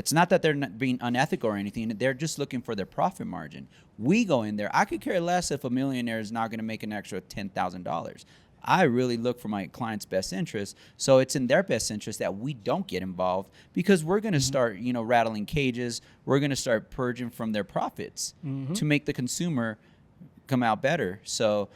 It's not that they're not being unethical or anything. They're just looking for their profit margin. We go in there. I could care less if a millionaire is not going to make an extra $10,000. I really look for my client's best interest. So it's in their best interest that we don't get involved, because we're going to start, rattling cages. We're going to start purging from their profits to make the consumer come out better. So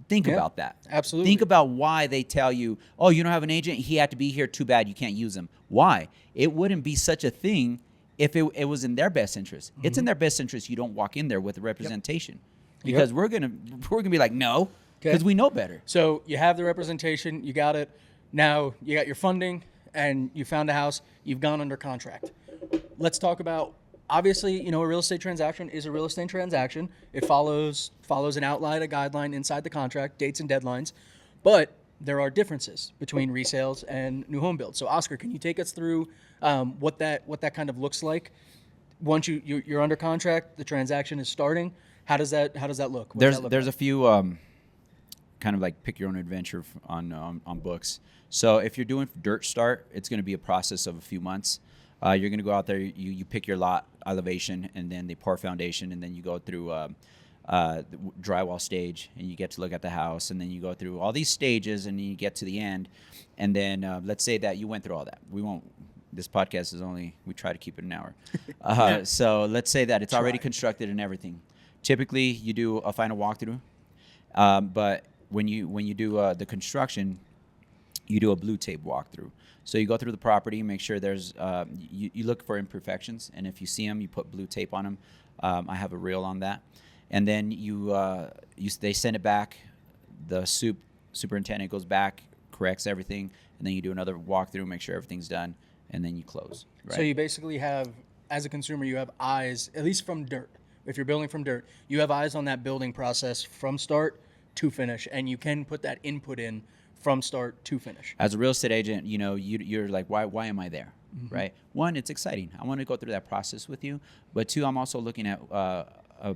think about that. Absolutely. Think about why they tell you, oh, you don't have an agent? He had to be here. Too bad you can't use him. Why? It wouldn't be such a thing if it was in their best interest. It's in their best interest you don't walk in there with a representation, because we're gonna be like, no, because we know better. So you have the representation, you got it. Now you got your funding, and you found a house. You've gone under contract. Let's talk about, obviously, a real estate transaction is a real estate transaction. It follows an outline, a guideline inside the contract, dates and deadlines. But there are differences between resales and new home builds. So Oscar, can you take us through what that kind of looks like? Once you're under contract, the transaction is starting. How does that look? There's a few kind of like pick your own adventure on books. So if you're doing dirt start, it's going to be a process of a few months. You're going to go out there, you pick your lot elevation, and then they pour foundation, and then you go through the drywall stage, and you get to look at the house, and then you go through all these stages, and then you get to the end. And then let's say that you went through all that. This podcast is we try to keep it an hour. So let's say that it's already constructed and everything. Typically, you do a final walkthrough, but when you do the construction, you do a blue tape walkthrough. So you go through the property, make sure there's you look for imperfections, and if you see them, you put blue tape on them. I have a reel on that, and then they send it back. The superintendent goes back, corrects everything, and then you do another walkthrough, make sure everything's done, and then you close. Right? So you basically have, as a consumer, you have eyes, at least from dirt. If you're building from dirt, you have eyes on that building process from start to finish, and you can put that input in from start to finish. As a real estate agent, you're like, why am I there, right? One, it's exciting. I want to go through that process with you. But two, I'm also looking at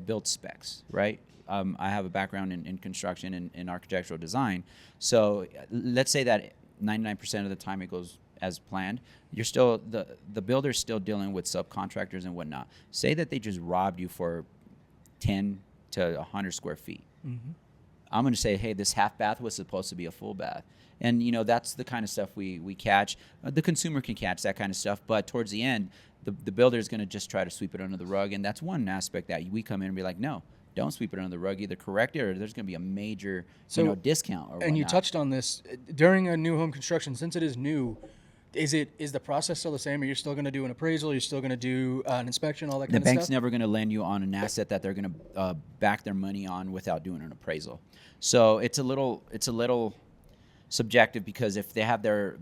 build specs, right? I have a background in construction and architectural design. So let's say that 99% of the time it goes as planned. You're still the builder's still dealing with subcontractors and whatnot. Say that they just robbed you for 10 to 100 square feet. I'm going to say, hey, this half bath was supposed to be a full bath. And, that's the kind of stuff we catch. The consumer can catch that kind of stuff. But towards the end, the builder is going to just try to sweep it under the rug. And that's one aspect that we come in and be like, no, don't sweep it under the rug. Either correct it, or there's going to be a major discount. Or and you touched on this. During a new home construction, since it is new, is the process still the same? Are you still going to do an appraisal? You're still going to do an inspection, all that kind of stuff? The bank's never going to lend you on an asset that they're going to back their money on without doing an appraisal. So it's a little subjective, because if they have their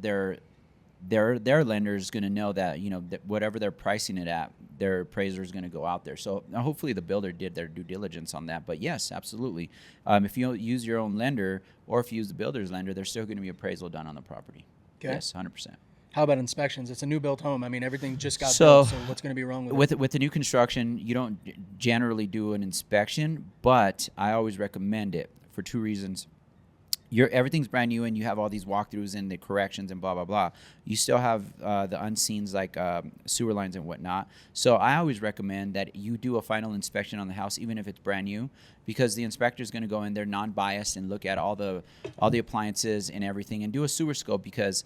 lender is going to know that that whatever they're pricing it at, their appraiser is going to go out there. So hopefully the builder did their due diligence on that. But yes, absolutely. If you use your own lender, or if you use the builder's lender, there's still going to be appraisal done on the property. Okay. Yes, 100%. How about inspections? It's a new built home. I mean, everything just got built, so what's going to be wrong with it? With the new construction, you don't generally do an inspection, but I always recommend it for two reasons. Everything's brand new, and you have all these walkthroughs and the corrections and blah, blah, blah. You still have the unseens like sewer lines and whatnot. So I always recommend that you do a final inspection on the house, even if it's brand new, because the inspector is going to go in there non-biased and look at all the appliances and everything, and do a sewer scope, because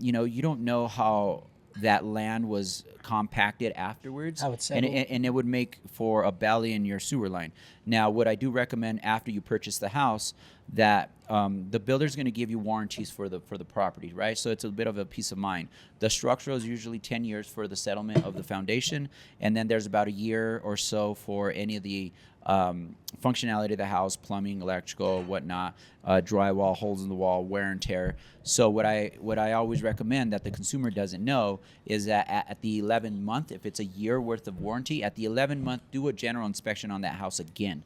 you don't know how that land was compacted afterwards, How it's settled. and it would make for a belly in your sewer line. Now, what I do recommend after you purchase the house, that the builder's going to give you warranties for the property, right? So it's a bit of a peace of mind. The structural is usually 10 years for the settlement of the foundation, and then there's about a year or so for any of the functionality of the house, plumbing, electrical, whatnot, drywall, holes in the wall, wear and tear. So what I always recommend that the consumer doesn't know is that at the 11th month, if it's a year worth of warranty, at the 11th month, do a general inspection on that house again.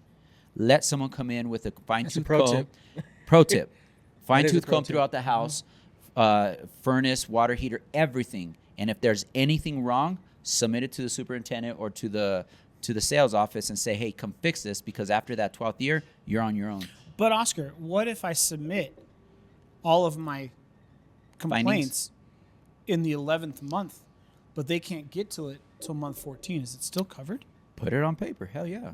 Let someone come in with a fine-tooth comb. Pro tip. Fine-tooth comb throughout the house, furnace, water heater, everything. And if there's anything wrong, submit it to the superintendent or to the sales office and say, hey, come fix this, because after that 12th year, you're on your own. But Oscar, what if I submit all of my complaints in the 11th month, but they can't get to it till month 14. Is it still covered? Put it on paper. Hell yeah.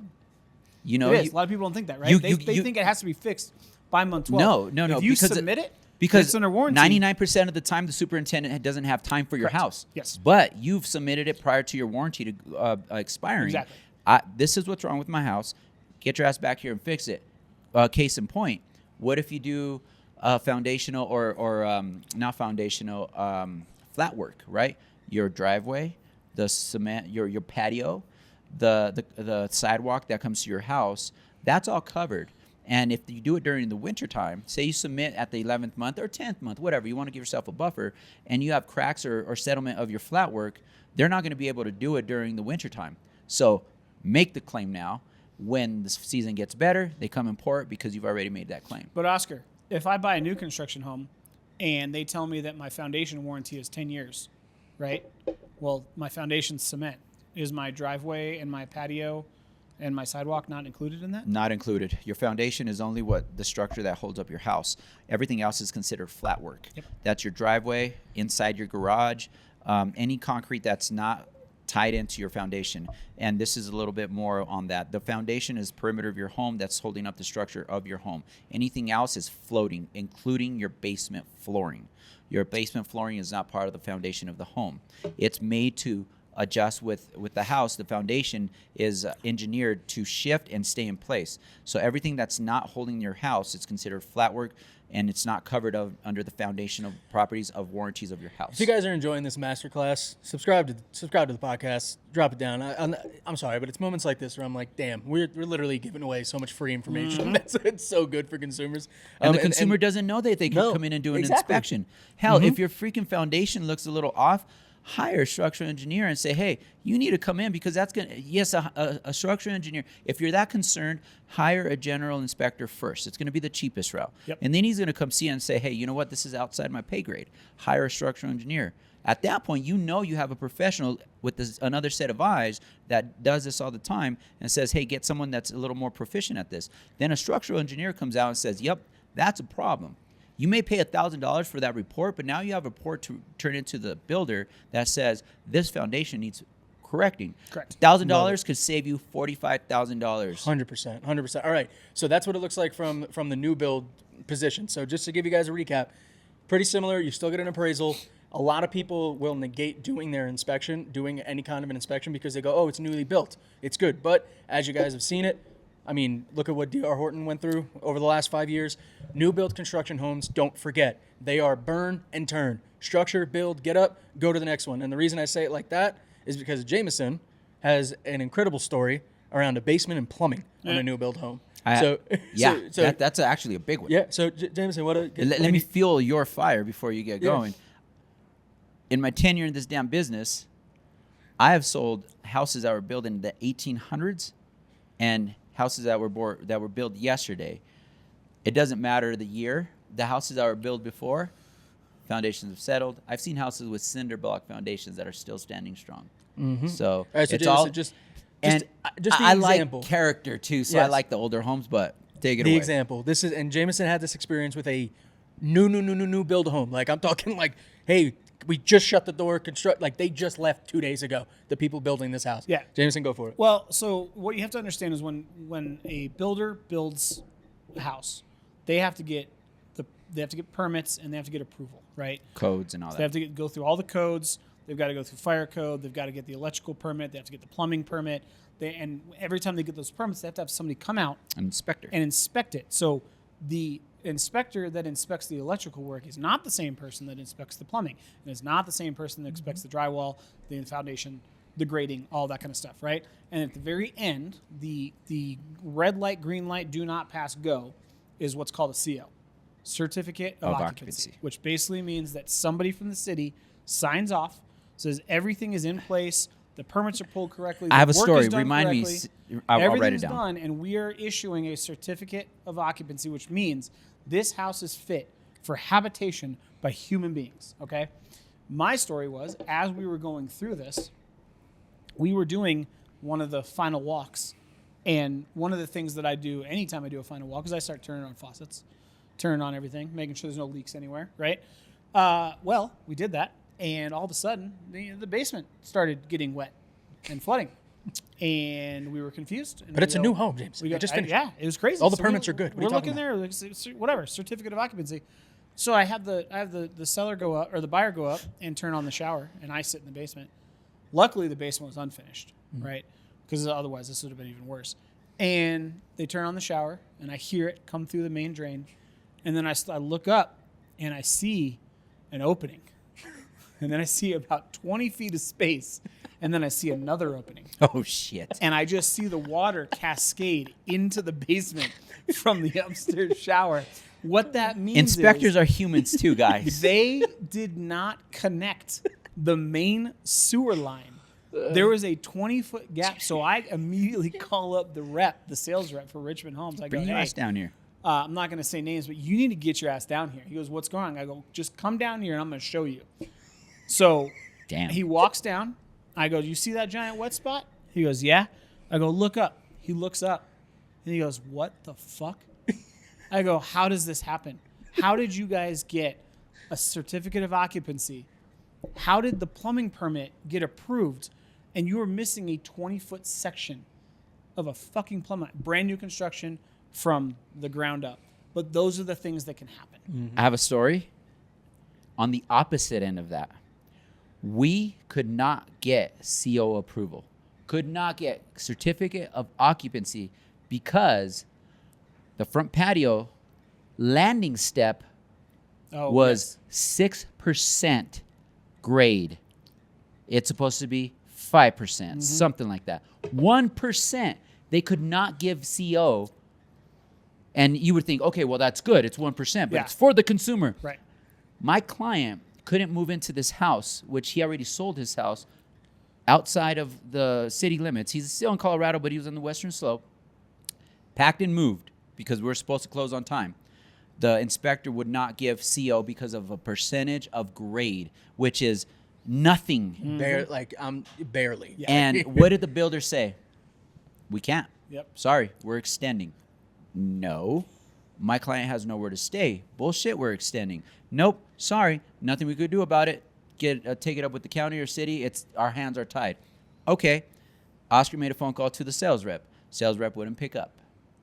You know, It is. A lot of people don't think that, right? They think it has to be fixed by month 12. No. If you because submit it, because it's under warranty. 99% of the time, the superintendent doesn't have time for your Correct. house. Yes. But you've submitted it prior to your warranty to expiring. Exactly. This is what's wrong with my house. Get your ass back here and fix it. Case in point, what if you do foundational or not foundational flat work, right? Your driveway, the cement, your patio, the sidewalk that comes to your house, that's all covered. And if you do it during the winter time, say you submit at the 11th month or 10th month, whatever, you want to give yourself a buffer, and you have cracks or settlement of your flat work, they're not going to be able to do it during the winter time. So make the claim now. When the season gets better, they come and pour it because you've already made that claim. But Oscar, if I buy a new construction home and they tell me that my foundation warranty is 10 years, right? Well, my foundation's cement. Is my driveway and my patio and my sidewalk not included in that? Not included. Your foundation is only the structure that holds up your house. Everything else is considered flat work. Yep. That's your driveway, inside your garage, any concrete that's not tied into your foundation. And this is a little bit more on that. The foundation is perimeter of your home that's holding up the structure of your home. Anything else is floating, including your basement flooring. Your basement flooring is not part of the foundation of the home. It's made to adjust with the house. The foundation is engineered to shift and stay in place. So everything that's not holding your house is considered flat work, and it's not covered under the foundational properties of warranties of your house. If you guys are enjoying this masterclass, subscribe to the podcast. Drop it down. I'm sorry, but it's moments like this where I'm like, damn, we're literally giving away so much free information. It's so good for consumers. And the consumer doesn't know that they can come in and do an inspection. Hell, if your freaking foundation looks a little off, hire a structural engineer and say, hey, you need to come in because that's going to, yes, a structural engineer. If you're that concerned, hire a general inspector first. It's going to be the cheapest route. Yep. And then he's going to come see and say, hey, you know what? This is outside my pay grade. Hire a structural engineer. At that point, you know you have a professional with another set of eyes that does this all the time and says, hey, get someone that's a little more proficient at this. Then a structural engineer comes out and says, yep, that's a problem. You may pay $1,000 for that report, but now you have a report to turn into the builder that says this foundation needs correcting. Correct. $1,000 could save you $45,000. 100%. All right. So that's what it looks like from the new build position. So just to give you guys a recap, pretty similar. You still get an appraisal. A lot of people will negate doing any kind of an inspection because they go, oh, it's newly built. It's good. But as you guys have seen it, I mean, look at what D.R. Horton went through over the last 5 years. New build construction homes, don't forget, they are burn and turn. Structure, build, get up, go to the next one. And the reason I say it like that is because Jameson has an incredible story around a basement and plumbing on a new build home. That's actually a big one. Yeah, so Jameson, let me fuel your fire before you get going. In my tenure in this damn business, I have sold houses that were built in the 1800s and houses that were built yesterday. It doesn't matter the year. The houses that were built before, foundations have settled. I've seen houses with cinder block foundations that are still standing strong. Mm-hmm. So, all right, so it's Jameson, all just I example. like character too, so I like the older homes, but take it away. The example. And Jameson had this experience with a new build home. Like I'm talking like, hey, we just shut the door, like they just left 2 days ago, the people building this house. Yeah. Jameson, go for it. Well, so what you have to understand is when a builder builds a house, they have to get permits and they have to get approval, right? Codes and all So that. they have to go through all the codes. They've got to go through fire code. They've got to get the electrical permit. They have to get the plumbing permit. And every time they get those permits, they have to have somebody come out An inspector. and inspect it. So the inspector that inspects the electrical work is not the same person that inspects the plumbing, and it's not the same person that inspects the drywall, the foundation, the grading, all that kind of stuff, right? And at the very end, the red light, green light, do not pass, go, is what's called a CO, Certificate of Occupancy, which basically means that somebody from the city signs off, says everything is in place, the permits are pulled correctly. I have a the work story. is done Remind correctly, me. I'll write it everything's down. done, and we are issuing a certificate of occupancy, which means this house is fit for habitation by human beings, okay? My story was, as we were going through this, we were doing one of the final walks, and one of the things that I do anytime I do a final walk is I start turning on faucets, turning on everything, making sure there's no leaks anywhere, right? Well, we did that, And all of a sudden, the basement started getting wet and flooding. And we were confused. And But it's a new home, James. We You just finished. yeah, it was crazy. All the permits are good. What are We're you talking looking there, like, whatever, certificate of occupancy. So I have the seller go up, or the buyer go up and turn on the shower, and I sit in the basement. Luckily, the basement was unfinished, right? Because otherwise, this would have been even worse. And they turn on the shower, and I hear it come through the main drain. And then I look up, and I see an opening. And then I see about 20 feet of space. And then I see another opening. Oh, shit. And I just see the water cascade into the basement from the upstairs shower. What that means Inspectors is are humans too, guys. they did not connect the main sewer line. There was a 20-foot gap. So I immediately call up the sales rep for Richmond Homes. I go, Bring your hey, ass down here. I'm not going to say names, but you need to get your ass down here. He goes, what's going on? I go, just come down here and I'm going to show you. So Damn. he walks down. I go, do you see that giant wet spot? He goes, yeah. I go, look up. He looks up. And he goes, what the fuck? I go, how does this happen? How did you guys get a certificate of occupancy? How did the plumbing permit get approved? And you were missing a 20-foot section of a fucking plumbing, brand new construction from the ground up. But those are the things that can happen. I have a story on the opposite end of that. We could not get CO approval, could not get certificate of occupancy because the front patio landing step was 6% grade. It's supposed to be 5%, something like that. 1%, they could not give CO. And you would think, okay, well, that's good. It's 1%, but it's for the consumer. Right. My client couldn't move into this house, which he already sold his house outside of the city limits. He's still in Colorado, but he was on the western slope. Packed and moved because we were supposed to close on time. The inspector would not give CO because of a percentage of grade, which is nothing. Barely. Yeah. And what did the builder say? We can't. Yep. Sorry, we're extending. No, my client has nowhere to stay. Bullshit, we're extending. Nope, sorry, nothing we could do about it. Take it up with the county or city. Our hands are tied. Okay, Oscar made a phone call to the sales rep. Sales rep wouldn't pick up.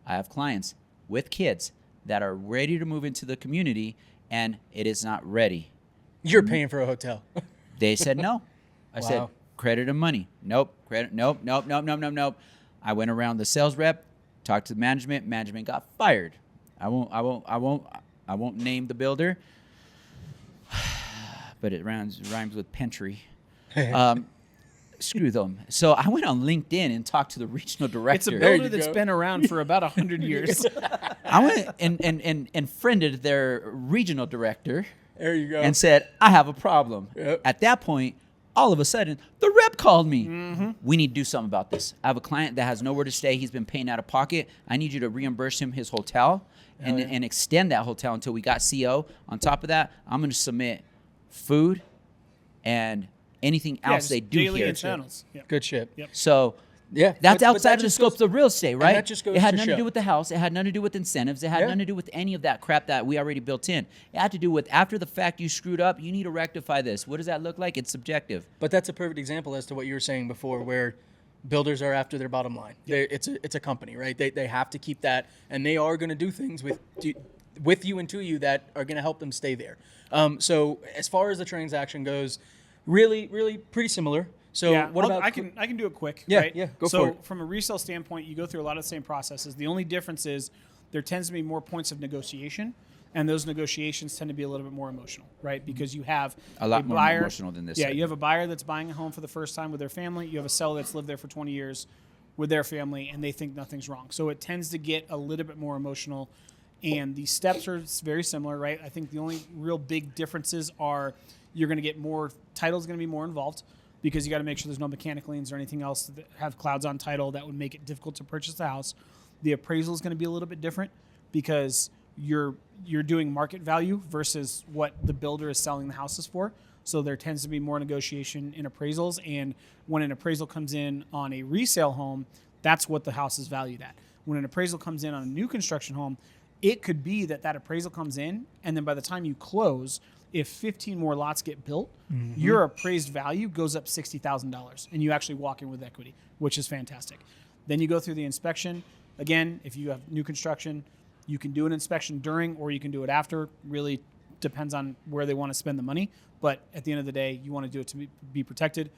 I have clients with kids that are ready to move into the community, and it is not ready. You're paying for a hotel. They said no. I said credit and money. Nope. Credit. Nope. I went around the sales rep, talked to the management. Management got fired. I won't name the builder, but it rhymes with Pentry. Screw them. So I went on LinkedIn and talked to the regional director. It's a builder that's been around for about 100 years. I went and friended their regional director. There you go. And said, I have a problem. Yep. At that point, all of a sudden, the rep called me. We need to do something about this. I have a client that has nowhere to stay. He's been paying out of pocket. I need you to reimburse him his hotel and extend that hotel until we got CO. On top of that, I'm going to submit food and anything else they do daily here. and channels. Yep. Good shit. Yep. So Yeah, that's but outside that of the just scopes goes- of real estate, right? that just goes it had to nothing to show. do with the house. It had nothing to do with incentives. It had nothing to do with any of that crap that we already built in. It had to do with after the fact you screwed up, you need to rectify this. What does that look like? It's subjective. But that's a perfect example as to what you were saying before, where builders are after their bottom line. It's a company, right? They have to keep that, and they are going to do things with you and to you that are going to help them stay there. So as far as the transaction goes, really pretty similar. So what about? I can do it quick. Yeah, right? yeah, go so for it. From a resale standpoint, you go through a lot of the same processes. The only difference is there tends to be more points of negotiation, and those negotiations tend to be a little bit more emotional, right? Because you have A lot more buyer, emotional than this Yeah, side. you have a buyer that's buying a home for the first time with their family. You have a seller that's lived there for 20 years with their family, and they think nothing's wrong. So it tends to get a little bit more emotional, and the steps are very similar, right? I think the only real big differences are you're going to get more title's going to be more involved, because you got to make sure there's no mechanic liens or anything else that have clouds on title that would make it difficult to purchase the house. The appraisal is going to be a little bit different because you're doing market value versus what the builder is selling the houses for. So there tends to be more negotiation in appraisals, and when an appraisal comes in on a resale home, that's what the house is valued at. When an appraisal comes in on a new construction home, it could be that appraisal comes in, and then by the time you close, if 15 more lots get built, Mm-hmm. your appraised value goes up $60,000 and you actually walk in with equity, which is fantastic. Then you go through the inspection. Again, if you have new construction, you can do an inspection during or you can do it after. Really depends on where they want to spend the money. But at the end of the day, you want to do it to be protected.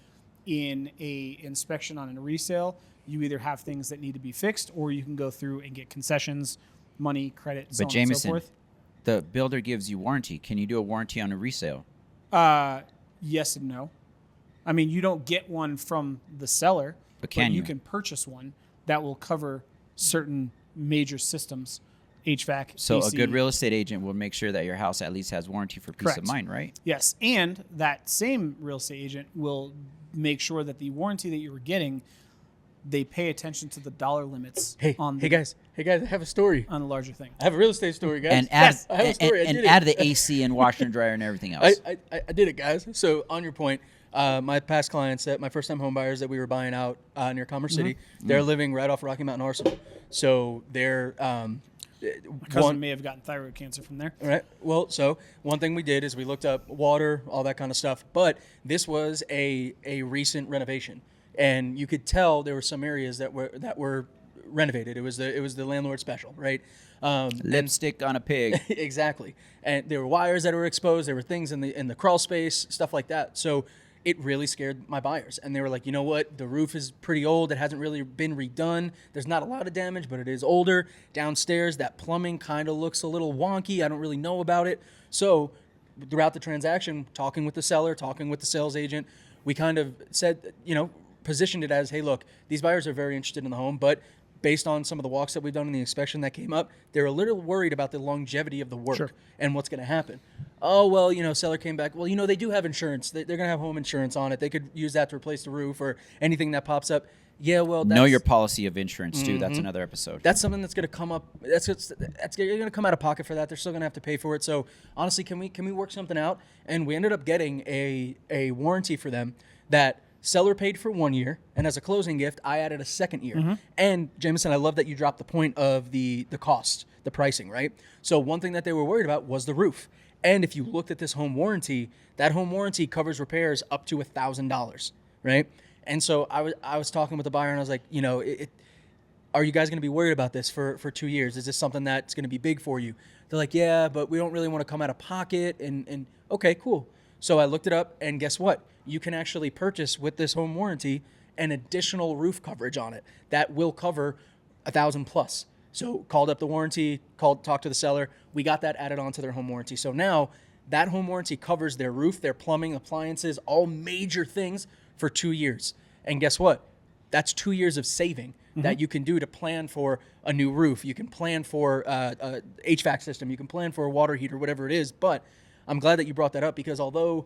In a inspection on a resale, you either have things that need to be fixed or you can go through and get concessions, money, credit, so But on Jameson, and so forth. the builder gives you warranty. Can you do a warranty on a resale? Yes and no. I mean, you don't get one from the seller, But can you you? can purchase one that will cover certain major systems, HVAC, So AC. a good real estate agent will make sure that your house at least has warranty for peace of Correct. mind, right? Yes, and that same real estate agent will make sure that the warranty that you were getting, they pay attention to the dollar limits Hey, on the, hey guys, I have a story. on the larger thing. I have a real estate story, guys. And add I have a story. I and did it. add the AC and washer and dryer and everything else. I did it, guys. So on your point, my past clients, my first-time home buyers that we were buying out near Commerce City, they're living right off Rocky Mountain Arsenal. So they're My cousin may have gotten thyroid cancer from there. right. Well, so one thing we did is we looked up water, all that kind of stuff. But this was a recent renovation, and you could tell there were some areas that were renovated. It was the landlord special, right? Lipstick on a pig. Exactly. And there were wires that were exposed. There were things in the crawl space, stuff like that. So it really scared my buyers. And they were like, you know what? The roof is pretty old. It hasn't really been redone. There's not a lot of damage, but it is older. Downstairs, that plumbing kind of looks a little wonky. I don't really know about it. So throughout the transaction, talking with the seller, talking with the sales agent, we kind of said, positioned it as, hey, look, these buyers are very interested in the home, but based on some of the walks that we've done in the inspection that came up, they're a little worried about the longevity of the work Sure. and what's going to happen. Oh, well, seller came back. Well, they do have insurance. They're going to have home insurance on it. They could use that to replace the roof or anything that pops up. Yeah, well, Know your policy of insurance too. That's another episode. that's something that's going to come up. That's you're going to come out of pocket for that. They're still going to have to pay for it. So honestly, can we work something out? And we ended up getting a warranty for them that seller paid for 1 year, and as a closing gift, I added a second year. And Jameson, I love that you dropped the point of the cost, the pricing, right? So one thing that they were worried about was the roof. And if you looked at this home warranty, that home warranty covers repairs up to $1,000, right? And so I was talking with the buyer, and I was like, are you guys going to be worried about this for 2 years? Is this something that's going to be big for you? They're like, yeah, but we don't really want to come out of pocket. And okay, cool. So I looked it up, and guess what? You can actually purchase with this home warranty an additional roof coverage on it that will cover $1,000 plus. So called up the warranty, talked to the seller. We got that added onto their home warranty. So now that home warranty covers their roof, their plumbing, appliances, all major things for 2 years. And guess what? That's 2 years of saving that you can do to plan for a new roof. You can plan for a HVAC system. You can plan for a water heater, whatever it is. But I'm glad that you brought that up, because although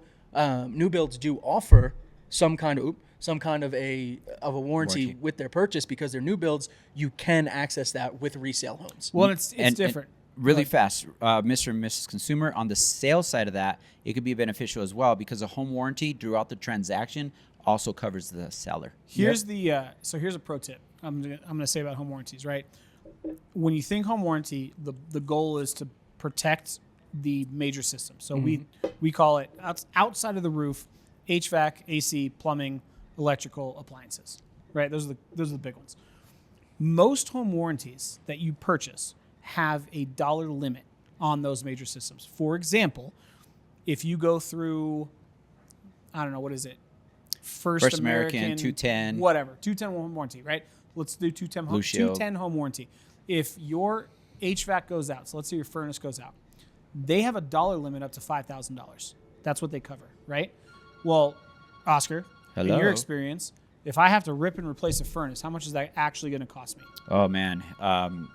new builds do offer some kind of a warranty with their purchase, because they're new builds, you can access that with resale homes. Well, it's different. Really fast, Mr. and Mrs. Consumer, on the sales side of that, it could be beneficial as well, because a home warranty throughout the transaction also covers the seller. Here's here's a pro tip I'm gonna say about home warranties, right? When you think home warranty, the goal is to protect the major system. So we call it outside of the roof, HVAC, AC, plumbing, electrical, appliances, right? Those are the big ones. Most home warranties that you purchase have a dollar limit on those major systems. For example, if you go through, I don't know, what is it? First American 210. Whatever, 210 home warranty, right? Let's do 210 Blue Shield. 210 home warranty. If your HVAC goes out, so let's say your furnace goes out, they have a dollar limit up to $5,000. That's what they cover, right? Well, Oscar, in Hello. your experience, if I have to rip and replace a furnace, how much is that actually going to cost me? Oh man,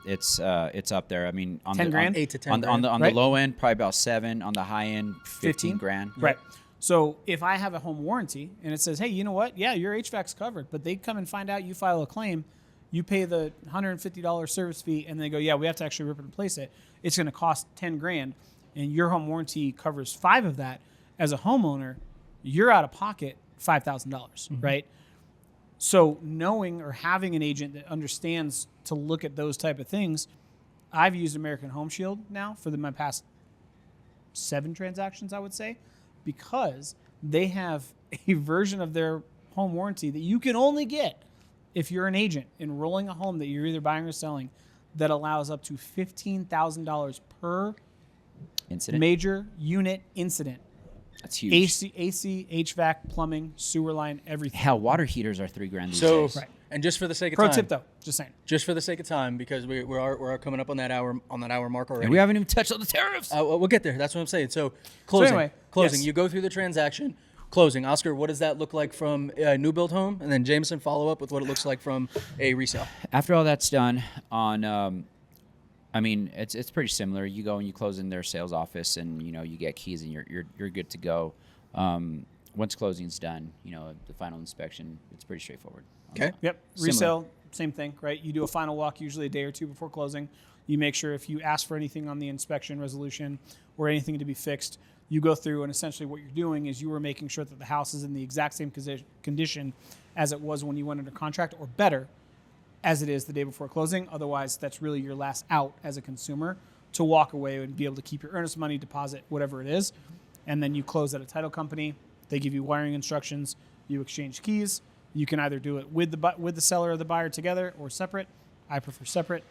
it's up there. I mean, on 10 grand? 8 to 10 on grand. the Right? low end, probably about 7. On the high end, 15 grand. Right. So if I have a home warranty and it says, hey, you know what? Yeah, your HVAC's covered, but they come and find out you file a claim, you pay the $150 service fee, and they go, yeah, we have to actually rip and replace it. It's going to cost 10 grand, and your home warranty covers 5 of that. As a homeowner, you're out of pocket $5,000, right? So knowing or having an agent that understands to look at those type of things, I've used American Home Shield now for my past 7 transactions, I would say, because they have a version of their home warranty that you can only get if you're an agent enrolling a home that you're either buying or selling that allows up to $15,000 per Incident. major unit incident. That's huge. AC, HVAC, plumbing, sewer line, everything. Hell, water heaters are $3,000 these So, days. Right. and just for the sake of Pro time, tip though, just saying. just for the sake of time, because we're coming up on that hour mark already. And we haven't even touched on the tariffs. Well, we'll get there. That's what I'm saying. So closing, anyway, closing. yes. You go through the transaction. Closing. Oscar, what does that look like from a new build home? And then Jameson, follow up with what it looks like from a resale. After all that's done, I mean, it's pretty similar. You go and you close in their sales office, and you get keys, and you're good to go. Once closing's done, the final inspection, it's pretty straightforward. Okay. Yep. Similar. Resale, same thing, right? You do a final walk usually a day or two before closing. You make sure if you ask for anything on the inspection resolution or anything to be fixed, you go through, and essentially what you're doing is you are making sure that the house is in the exact same condition as it was when you went under contract, or better as it is the day before closing. Otherwise, that's really your last out as a consumer to walk away and be able to keep your earnest money deposit, whatever it is. And then you close at a title company. They give you wiring instructions. You exchange keys. You can either do it with the seller or the buyer together or separate. I prefer separate,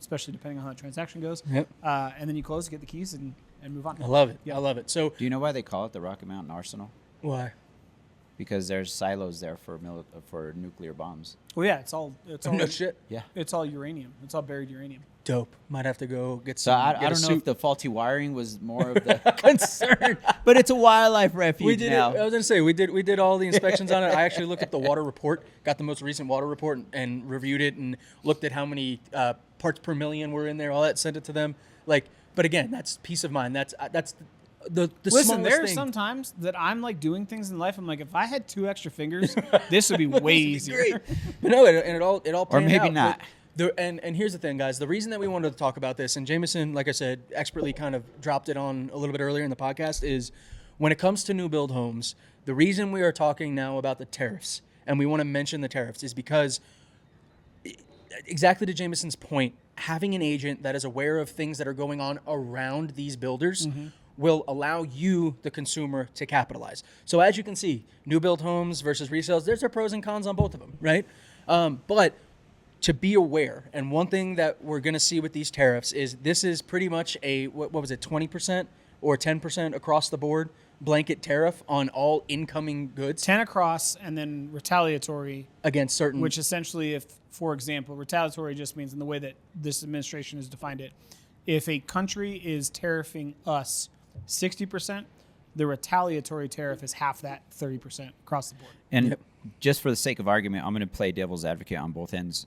especially depending on how the transaction goes. Yep. And then you close, get the keys, and move on. I love it. Yeah. I love it. So Do you know why they call it the Rocky Mountain Arsenal? why? Because there's silos there for nuclear bombs. Well, yeah, it's all No shit. Yeah. it's all uranium. It's all buried uranium. Dope. Might have to go get So some. I get a don't know suit. if the faulty wiring was more of the concern, but it's a wildlife refuge We did now. it. I was gonna say we did all the inspections on it. I actually looked at the water report, got the most recent water report, and reviewed it, and looked at how many parts per million were in there. All that, sent it to them. But again, that's peace of mind. That's the Listen, smallest there are thing. some times that I'm like doing things in life. I'm like, if I had 2 extra fingers, this would be way easier. Great. But no, it all Or panned maybe out. not. And here's the thing, guys. The reason that we wanted to talk about this, and Jameson, like I said, expertly kind of dropped it on a little bit earlier in the podcast, is when it comes to new build homes, the reason we are talking now about the tariffs, and we want to mention the tariffs, is because exactly to Jameson's point, having an agent that is aware of things that are going on around these builders will allow you, the consumer, to capitalize. So as you can see, new build homes versus resales, there's their pros and cons on both of them, right? But to be aware, and one thing that we're going to see with these tariffs is this is pretty much a, what was it, 20% or 10% across the board blanket tariff on all incoming goods 10 across, and then retaliatory, against certain. which essentially, if, for example, retaliatory just means, in the way that this administration has defined it, if a country is tariffing us 60%, the retaliatory tariff is half that, 30% across the board. And just for the sake of argument, I'm going to play devil's advocate on both ends,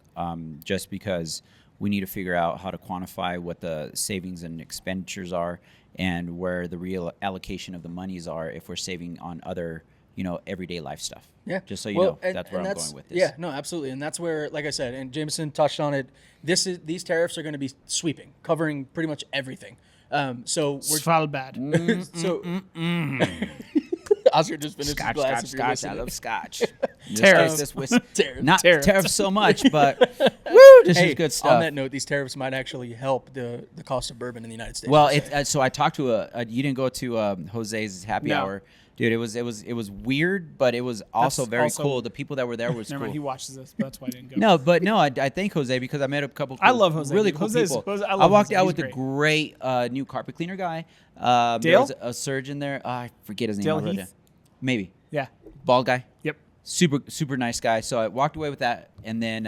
just because we need to figure out how to quantify what the savings and expenditures are and where the real allocation of the monies are if we're saving on other, everyday life stuff. Yeah. Just so you know, that's where I'm going with this. Yeah, no, absolutely. And that's where, like I said, and Jameson touched on it, these tariffs are going to be sweeping, covering pretty much everything. So we're Svalbard. Oscar just finished his glass. if you're I listening. love scotch. Tariffs. This whiskey. Tariffs. Not Tariffs. tariffs so much, but woo, this Hey, is good stuff. on that note, these tariffs might actually help the cost of bourbon in the United States. Well, so I talked to you didn't go to Jose's happy No. hour, dude. It was weird, but it was also very cool. The people that were there was Never cool. mind, he watches this, but that's why I didn't go. No, I thank Jose because I met a couple. I love Jose, really dude. cool Jose's- people. Jose- I I love walked Jose. out He's with a great new carpet cleaner guy. There Dale? was a surgeon there. I forget his name. Dale I wrote it Heath? down. Maybe Yeah. bald guy. Yep. Super nice guy. So I walked away with that, and then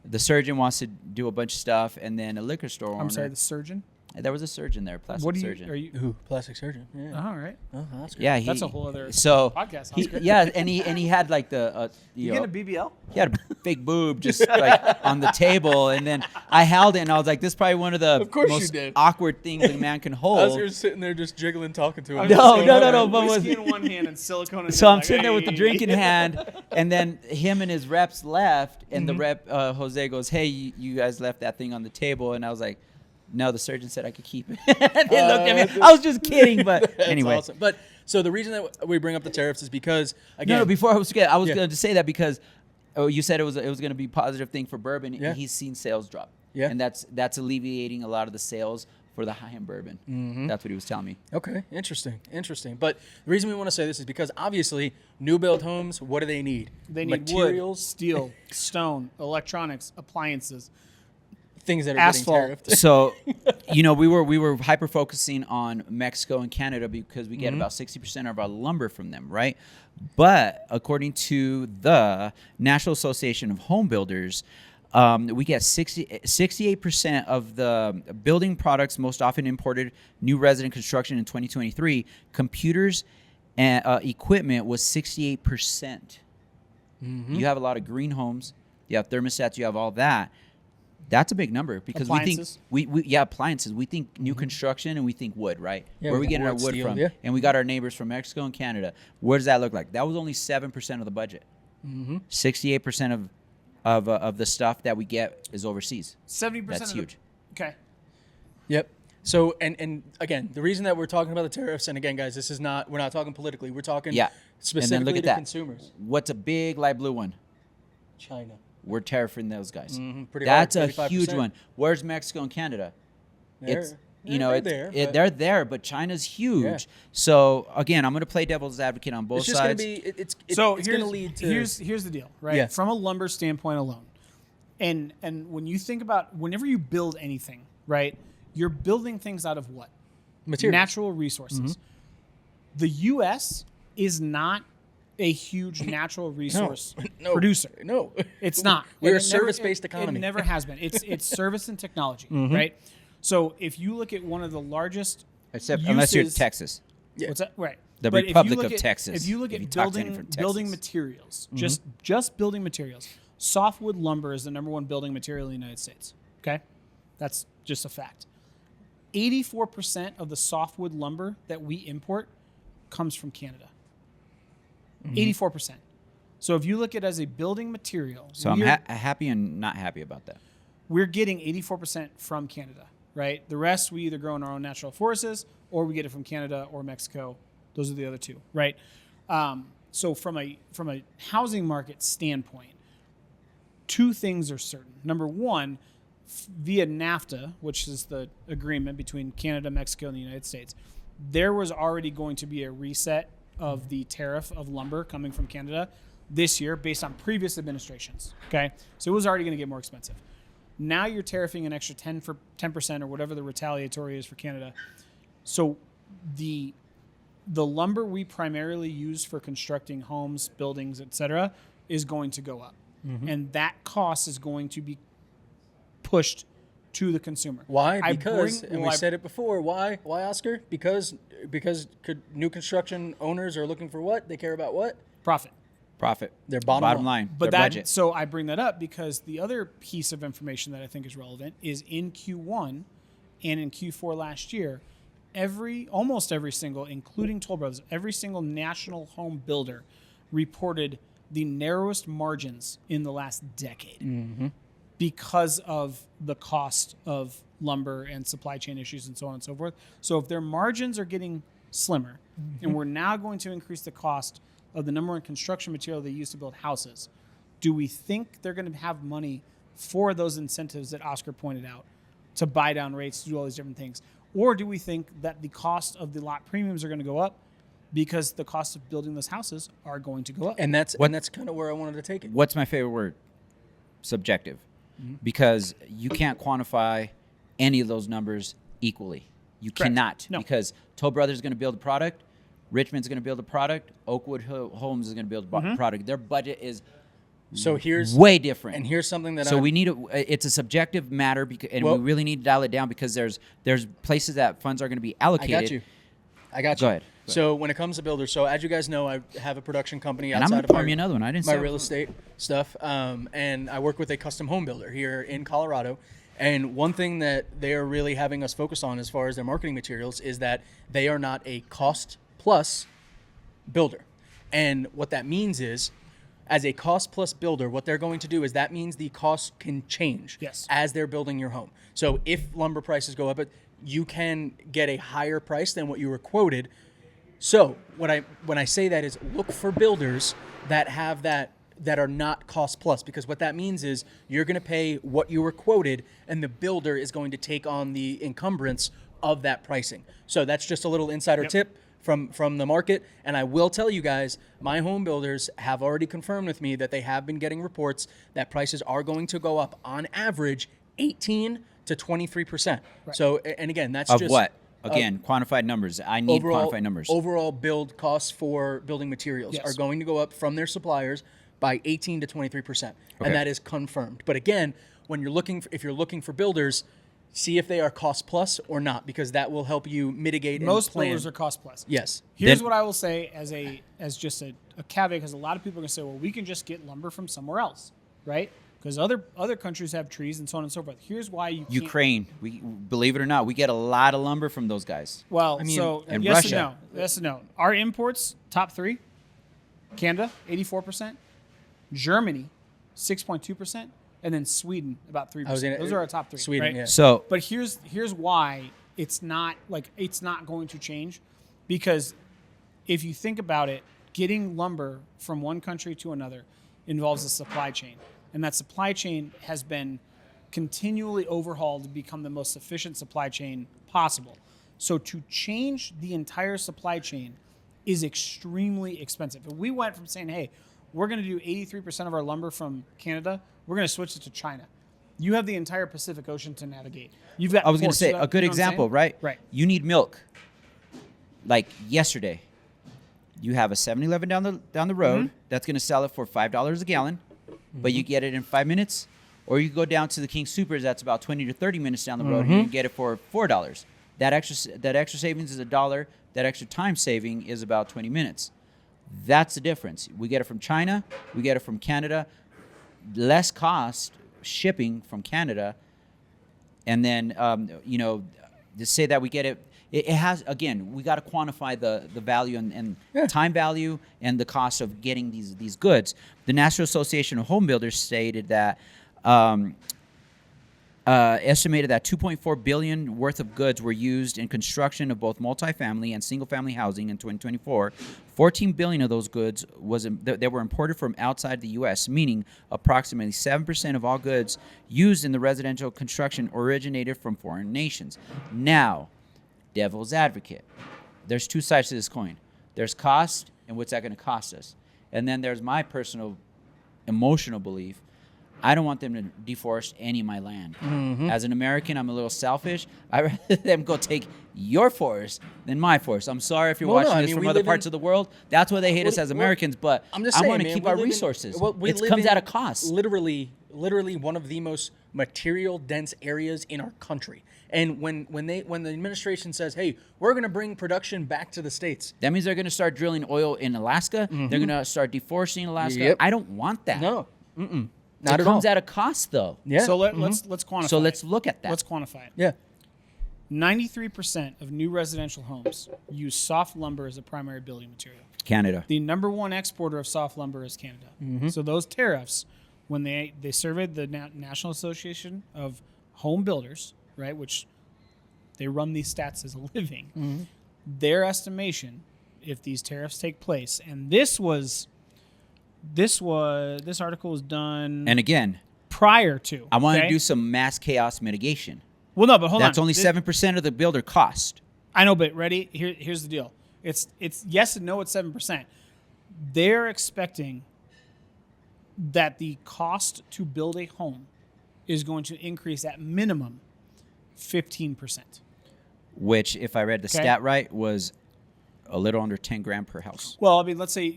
the surgeon wants to do a bunch of stuff, and then a liquor store owner. I'm sorry, the surgeon. There was a surgeon there, plastic surgeon. Are you? Ooh, plastic surgeon. Yeah. All right. Oh, that's good. Yeah, That's a whole other so podcast. he- Oscar. yeah, and he had like the You get a BBL? he had a big boob just like on the table, and then I held it, and I was like, "This is probably one of the Of course you most did. awkward things a man can hold." Oscar's sitting there just jiggling, talking to him. No, but Whiskey was- in one hand and silicone in the So other. I'm sitting there with the drink in hand, and then him and his reps left, and the rep Jose goes, "Hey, you guys left that thing on the table," and I was like, "No, the surgeon said I could keep it." They looked at me. I was just kidding, but That's anyway. awesome. But so the reason that we bring up the tariffs is because again, No, before I forget, I was Yeah. going to say that because you said it was going to be a positive thing for bourbon. Yeah. He's seen sales drop. Yeah. And that's alleviating a lot of the sales for the high-end bourbon. That's what he was telling me. Okay, interesting. But the reason we want to say this is because obviously new build homes, what do they need? They need materials, wood, steel, stone, electronics, appliances, things that are asphalt. getting tariffed. So, we were hyper focusing on Mexico and Canada because we get about 60% of our lumber from them, right? But according to the National Association of Home Builders, we get 68% of the building products most often imported new resident construction in 2023. Computers and equipment was 68%. You have a lot of green homes. You have thermostats. You have all that. That's a big number because Appliances. we think appliances. We think new construction and we think wood, right? Yeah, Where are we we getting our wood, wood steel, from? yeah. And we got our neighbors from Mexico and Canada. Where does that look like? That was only 7% of the budget. 68% of the stuff that we get is overseas. 70%. That's huge. Okay. Yep. So and again, the reason that we're talking about the tariffs, and again, guys, we're not talking politically. We're talking Yeah. And then specifically look at to that. consumers. What's a big light blue one? China. We're tariffing those guys. Pretty That's hard, a 35%. huge one. Where's Mexico and Canada? They're there, but- they're there, but China's huge. Yeah. So again, I'm going to play devil's advocate on both It's just going sides. to be it's So going to lead to here's the deal, right? Yeah. From a lumber standpoint alone, and when you think about whenever you build anything, right, you're building things out of what? materials. Natural resources. The U.S. is not a huge natural resource No. producer. No. It's not. We're And a it never- service-based economy. It never has been. It's service and technology, right? So if you look at one of the largest Except unless you're uses- Texas. What's that? Right. The But if you Republic look of at- Texas, If you look if you at talk to anyone from building Texas. materials, just building materials, softwood lumber is the number one building material in the United States. Okay, that's just a fact. 84% of the softwood lumber that we import comes from Canada. 84%. So if you look at it as a building material, So I'm happy and not happy about that. we're getting 84% from Canada, right? The rest we either grow in our own natural forests or we get it from Canada or Mexico. Those are the other two, right? So from a housing market standpoint, two things are certain. Number one, via NAFTA, which is the agreement between Canada, Mexico, and the United States, there was already going to be a reset of the tariff of lumber coming from Canada this year based on previous administrations. Okay, so it was already going to get more expensive. Now you're tariffing an extra 10% or whatever the retaliatory is for Canada. So the lumber we primarily use for constructing homes, buildings, etc., is going to go up, and that cost is going to be pushed to the consumer. Why? I Because, bring- and well, we I- said it before. Why, Oscar? Because new construction owners are looking for what? They care about what? profit. Profit. Their bottom line. But their that, budget. so I bring that up because the other piece of information that I think is relevant is in Q1 and in Q4 last year, almost every single, including Toll Brothers, every single national home builder reported the narrowest margins in the last decade because of the cost of lumber and supply chain issues and so on and so forth. So if their margins are getting slimmer and we're now going to increase the cost of the number one construction material they use to build houses, do we think they're going to have money for those incentives that Oscar pointed out to buy down rates, to do all these different things? Or do we think that the cost of the lot premiums are going to go up because the cost of building those houses are going to go up? And that's kind of where I wanted to take it. What's my favorite word? Subjective. Because you can't quantify any of those numbers equally. You cannot. No. Because Toll Brothers is going to build a product. Richmond's going to build a product. Oakwood Homes is going to build a product. Their budget is So here's way different. And here's something that So we need it's a subjective matter, and we really need to dial it down because there's places that funds are going to be allocated. I got you. Go ahead. So when it comes to builders, so as you guys know, I have a production company And I'm outside going to of pour me another one. I didn't my say real estate stuff, and I work with a custom home builder here in Colorado. And one thing that they are really having us focus on as far as their marketing materials is that they are not a cost plus builder. And what that means is, as a cost plus builder, what they're going to do is that means the cost can change as they're building your home. So if lumber prices go up, you can get a higher price than what you were quoted. So when I say that is look for builders that have that that are not cost plus, because what that means is you're going to pay what you were quoted, and the builder is going to take on the encumbrance of that pricing. So that's just a little insider tip from the market. And I will tell you guys, my home builders have already confirmed with me that they have been getting reports that prices are going to go up on average 18 to 23%. Right. So, and again, that's of just what? Again, quantified numbers. I need quantified numbers. Overall build costs for building materials are going to go up from their suppliers by 18 to 23%. And that is confirmed. But again, when if you're looking for builders, see if they are cost plus or not, because that will help you mitigate. Most plan. builders are cost plus. Yes. Here's what I will say as just a caveat, because a lot of people are going to say, well, we can just get lumber from somewhere else, right? Because other countries have trees and so on and so forth. Here's why you can't. Ukraine, we believe it or not, we get a lot of lumber from those guys. Well, and yes Russia. and no. Yes and no. Our imports, top 3, Canada, 84%, Germany, 6.2%, and then Sweden, about 3%. Those are our top 3. Sweden, right? yeah. So, but here's why it's not going to change, because if you think about it, getting lumber from one country to another involves a supply chain. And that supply chain has been continually overhauled to become the most efficient supply chain possible. So to change the entire supply chain is extremely expensive. If we went from saying, hey, we're going to do 83% of our lumber from Canada, we're going to switch it to China. You have the entire Pacific Ocean to navigate. You've got. I was going to say, a good example, right? Right. You need milk. Like yesterday, you have a 7-Eleven down the road that's going to sell it for $5 a gallon. But you get it in 5 minutes, or you go down to the King Soopers that's about 20 to 30 minutes down the road, and you get it for $4. That extra savings is $1. That extra time saving is about 20 minutes. That's the difference. We get it from China, we get it from Canada, less cost shipping from Canada, and then to say that we get it. It has, again, we got to quantify the value and time value and the cost of getting these goods. The National Association of Home Builders stated that estimated that $2.4 billion worth of goods were used in construction of both multifamily and single-family housing in 2024. $14 billion of those goods they were imported from outside the U.S., meaning approximately 7% of all goods used in the residential construction originated from foreign nations. Now, devil's advocate. There's two sides to this coin. There's cost and what's that going to cost us. And then there's my personal emotional belief. I don't want them to deforest any of my land. As an American, I'm a little selfish. I'd rather them go take your forest than my forest. I'm sorry if you're watching this from other parts of the world. That's why they hate us as Americans, but I want to keep our resources. It comes at a cost. Literally one of the most material dense areas in our country. And when the administration says, hey, we're going to bring production back to the States. That means they're going to start drilling oil in Alaska. They're going to start deforesting Alaska. Yep. I don't want that. No. Not it comes at a cost, though. Yeah. So let's quantify. So let's look at that. Let's quantify it. Yeah. 93% of new residential homes use soft lumber as a primary building material. Canada. The number one exporter of soft lumber is Canada. So those tariffs, when they surveyed the National Association of Home Builders, right, which they run these stats as a living, their estimation, if these tariffs take place, and this article was done, And again, prior to. I want to do some mass chaos mitigation. Well, no, but hold on. That's only 7% of the builder cost. I know, but ready? Here's the deal. It's yes and no. It's 7%. They're expecting that the cost to build a home is going to increase at minimum 15%. Which, if I read the stat right, was a little under 10 grand per house. Well, I mean, let's say,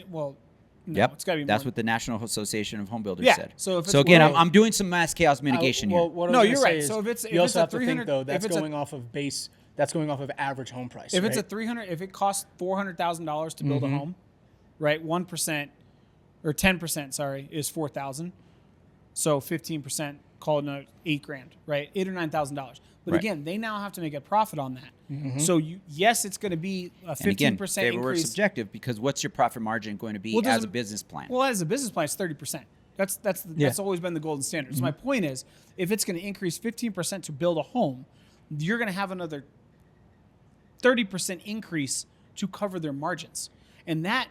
well, no, it's got to be more. That's what the National Association of Home Builders said. So if it's again, I'm doing some mass chaos mitigation here. No, you're right. So if it's you also have to 300, think though that's going off of base. That's going off of average home price. If it's a 300, if it costs $400,000 to build a home, right? 1% or 10%, sorry, is $4,000. So 15%, call it $8 grand, right? $8,000 or $9,000. But again, they now have to make a profit on that. So yes, it's going to be a 15% increase. Subjective, because what's your profit margin going to be as a business plan? Well, as a business plan, it's 30%. That's always been the golden standard. So my point is, if it's going to increase 15% to build a home, you're going to have another 30% increase to cover their margins, and that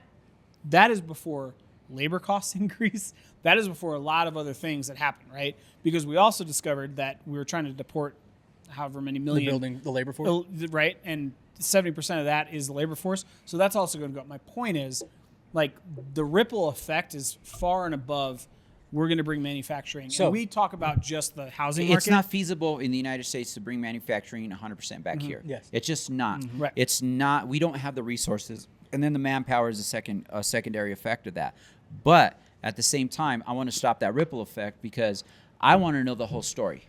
is before labor costs increase. That is before a lot of other things that happen, right? Because we also discovered that we were trying to deport however many million. The building, the labor force. Right? And 70% of that is the labor force. So that's also going to go up. My point is, like, the ripple effect is far and above we're going to bring manufacturing. So and we talk about just the housing market. It's not feasible in the United States to bring manufacturing 100% back here. Yes. It's just not. Right. It's not. We don't have the resources. And then the manpower is a secondary effect of that. But at the same time, I want to stop that ripple effect because I want to know the whole story.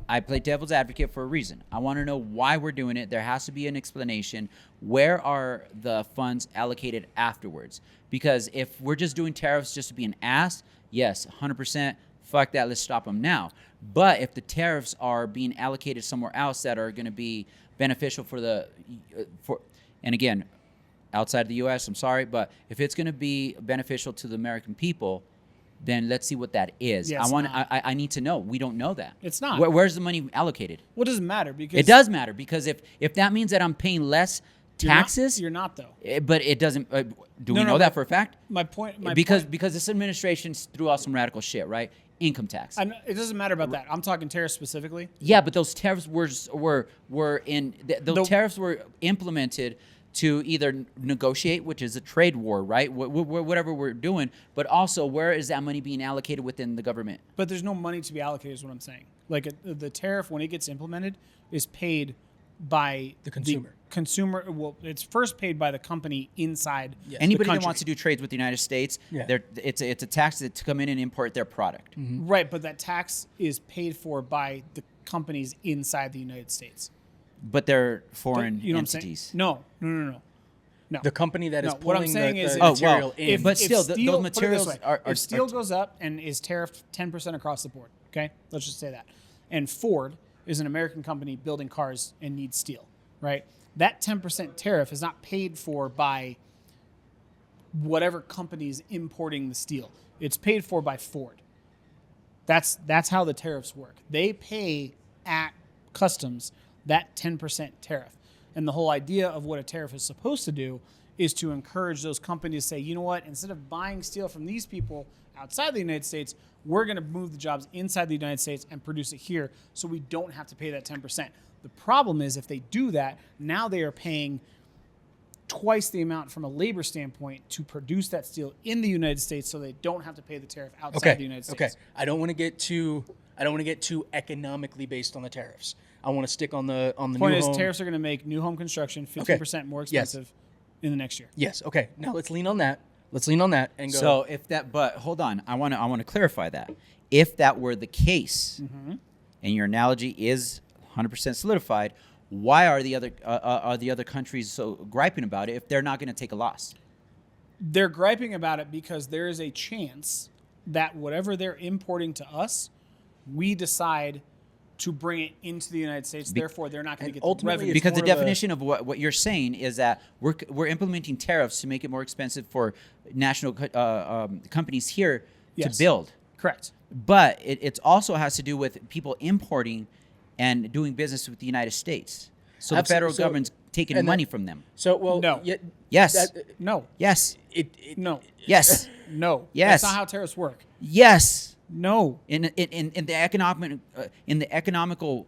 I play devil's advocate for a reason. I want to know why we're doing it. There has to be an explanation. Where are the funds allocated afterwards? Because if we're just doing tariffs just to be an ass, yes, 100%, fuck that, let's stop them now. But if the tariffs are being allocated somewhere else that are going to be beneficial and again, outside of the U.S., I'm sorry, but if it's going to be beneficial to the American people, then let's see what that is. Yeah, I need to know. We don't know that. It's not. Where's the money allocated? What does it matter? Because It does matter because if that means that I'm paying less taxes, You're not though. but it doesn't. Do we No, know that for a fact? My point. Because this administration threw out some radical shit, right? Income tax. It doesn't matter about that. I'm talking tariffs specifically. Yeah, but those tariffs were tariffs were implemented to either negotiate, which is a trade war, right? Whatever we're doing, but also where is that money being allocated within the government? But there's no money to be allocated, is what I'm saying. Like the tariff, when it gets implemented, is paid by The consumer. Well, it's first paid by the company inside. Yes. Anybody the that country. wants to do trades with the United States, Yeah. it's a tax to come in and import their product. Right, but that tax is paid for by the companies inside the United States. But they're foreign You know entities. what I'm saying? No. The company that is No, what I'm pulling saying the is- material in. If, But if still, steel, those put it this materials way, are if steel goes up and is tariffed 10% across the board, okay? Let's just say that. And Ford is an American company building cars and needs steel, right? That 10% tariff is not paid for by whatever company is importing the steel. It's paid for by Ford. That's how the tariffs work. They pay at customs that 10% tariff. And the whole idea of what a tariff is supposed to do is to encourage those companies to say, you know what, instead of buying steel from these people outside the United States, we're going to move the jobs inside the United States and produce it here so we don't have to pay that 10%. The problem is if they do that, now they are paying twice the amount from a labor standpoint to produce that steel in the United States so they don't have to pay the tariff outside the United States. Okay. I don't want to get too economically based on the tariffs. I want to stick on the Point new is, home. tariffs are going to make new home construction 15% more Yes. expensive in the next year. Yes. Okay. Now let's lean on that. And go. So but hold on, I want to clarify that. If that were the case, and your analogy is 100% solidified, why are the other countries so griping about it if they're not going to take a loss? They're griping about it because there is a chance that whatever they're importing to us, we decide to bring it into the United States. Therefore, they're not going to get the ultimately revenue. it's Because the more of a- definition of what you're saying is that we're implementing tariffs to make it more expensive for national companies here Yes. to build. Correct. But it also has to do with people importing and doing business with the United States. So the federal So- government's taking and money that- from them. So well, No. Yes. No. Yes. No. Yes. No. Yes. That's not how tariffs work. Yes. No. In the economical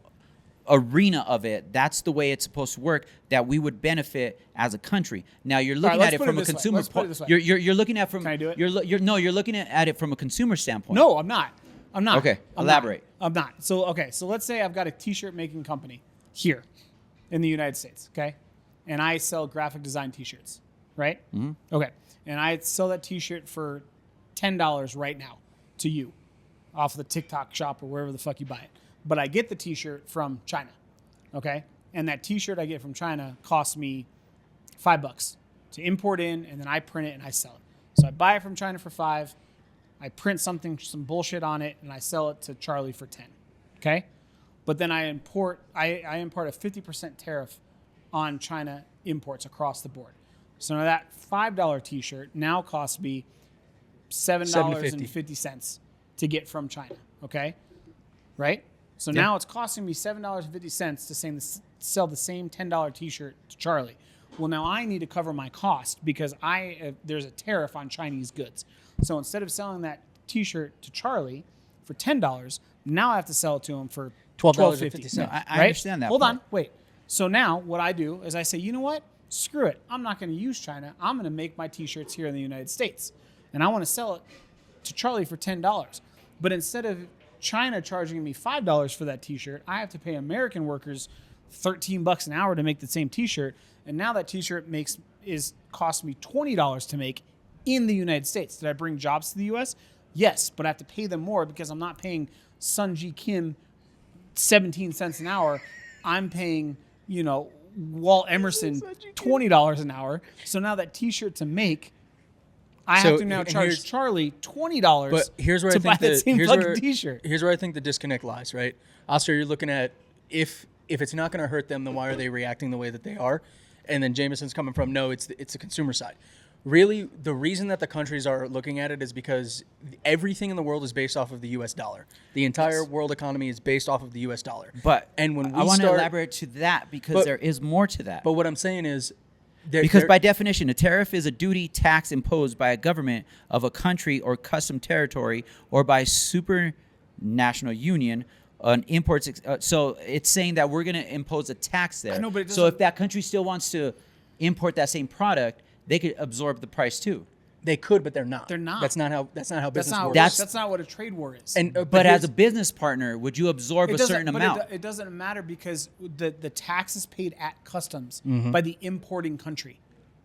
arena of it, that's the way it's supposed to work. That we would benefit as a country. Now you're looking let's at it put from it a this way. consumer Let's put it point. this way. You're looking at from. Can I do it? You're looking at it from a consumer standpoint. No, I'm not. I'm not. Okay, I'm elaborate. not. I'm not. So let's say I've got a t-shirt making company here in the United States, okay? And I sell graphic design t-shirts, right? Mm-hmm. Okay. And I sell that t-shirt for $10 right now to you off the TikTok shop or wherever the fuck you buy it. But I get the t-shirt from China, okay? And that t-shirt I get from China costs me $5 to import in, and then I print it and I sell it. So I buy it from China for $5. I print some bullshit on it, and I sell it to Charlie for $10. Okay, but then I import a 50% tariff on China imports across the board. So now that $5 T-shirt now costs me $7.50 to get from China. Okay, right? So now it's costing me $7.50 to sell the same $10 T-shirt to Charlie. well, now I need to cover my cost because there's a tariff on Chinese goods. So instead of selling that T-shirt to Charlie for $10, now I have to sell it to him for $12.50. No, I understand that Hold part. on, wait. So now what I do is I say, you know what? Screw it. I'm not going to use China. I'm going to make my T-shirts here in the United States, and I want to sell it to Charlie for $10. But instead of China charging me $5 for that T-shirt, I have to pay American workers $13 an hour to make the same T-shirt, and now that T-shirt cost me $20 to make in the United States. Did I bring jobs to the U.S.? Yes, but I have to pay them more because I'm not paying Sun Ji Kim 17 cents an hour. I'm paying, Walt Emerson $20 an hour. So now that T-shirt to make, I have to now charge Charlie $20 But here's where to I think buy that same fucking T-shirt. Here's where I think the disconnect lies, right? Oscar, you're looking at if it's not going to hurt them, then why are they reacting the way that they are? And then Jameson's coming from, no, it's the consumer side. Really, the reason that the countries are looking at it is because everything in the world is based off of the U.S. dollar. The entire world economy is based off of the U.S. dollar. And when I want to elaborate to that because there is more to that. But what I'm saying is, because by definition, a tariff is a duty tax imposed by a government of a country or custom territory or by supranational union on imports. So it's saying that we're going to impose a tax there. I know, but so if that country still wants to import that same product, they could absorb the price too. They could, but they're not. They're not. That's not how business works. That's not what a trade war is. And but as a business partner, would you absorb a certain amount? It doesn't matter because the tax is paid at customs by the importing country.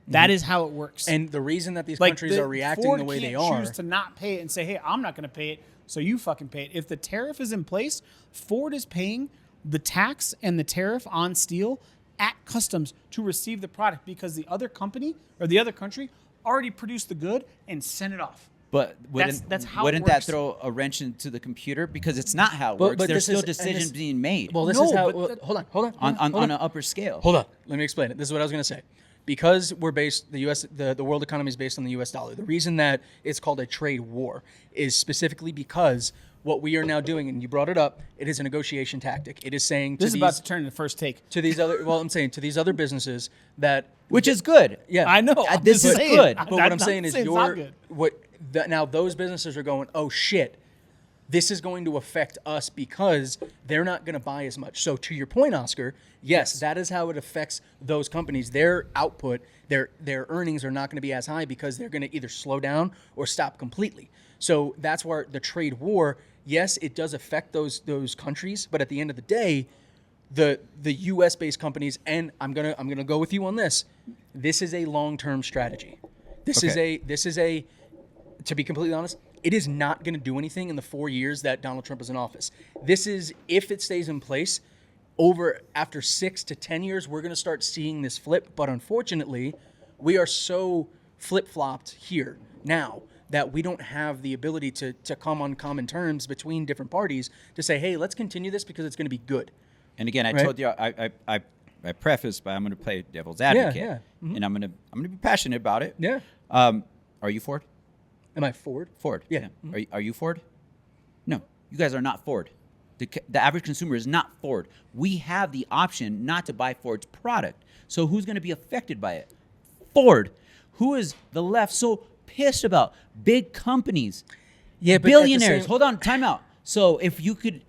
That is how it works. And the reason that these countries are reacting Ford the way can't they are, choose to not pay it and say, "Hey, I'm not going to pay it, so you fucking pay it." If the tariff is in place, Ford is paying the tax and the tariff on steel at customs to receive the product because the other company or the other country already produced the good and sent it off. But that's how wouldn't it that works. throw a wrench into the computer? Because it's not how it works. but There's this still is- and decisions this- being made well, this No, is how. but Well, that- hold on. on an upper scale. Hold on. Let me explain it. This is what I was going to say. Because we're based, the U.S., the world economy is based on the U.S. dollar. The reason that it's called a trade war is specifically because what we are now doing, and you brought it up, it is a negotiation tactic. It is saying This is about to turn into first take. to these other. Well, I'm saying to these other businesses that Which is good. yeah, I know. I'm this just is saying. good. But what I'm saying is it's not good. now those businesses are going, oh shit, this is going to affect us because they're not going to buy as much. So to your point, Oscar, yes, that is how it affects those companies. Their output, their earnings are not going to be as high because they're going to either slow down or stop completely. So that's where the trade war, yes, it does affect those countries, but at the end of the day, the U.S. based companies, and I'm gonna go with you on this. This is a long-term strategy. This is a to be completely honest, it is not going to do anything in the 4 years that Donald Trump is in office. This is, if it stays in place, after 6 to 10 years, we're going to start seeing this flip. But unfortunately, we are so flip-flopped here now that we don't have the ability to come on common terms between different parties to say, hey, let's continue this because it's going to be good. And again, I Right? told you I prefaced by I'm going to play devil's advocate, yeah. Mm-hmm. and I'm going to be passionate about it. Yeah. Are you Ford? Am I Ford? Ford. Yeah. Are you Ford? No, you guys are not Ford. The average consumer is not Ford. We have the option not to buy Ford's product. So who's going to be affected by it? Ford. Who is the left so pissed about? Big companies. Yeah, but Billionaires. Hold on, time out. So if you could,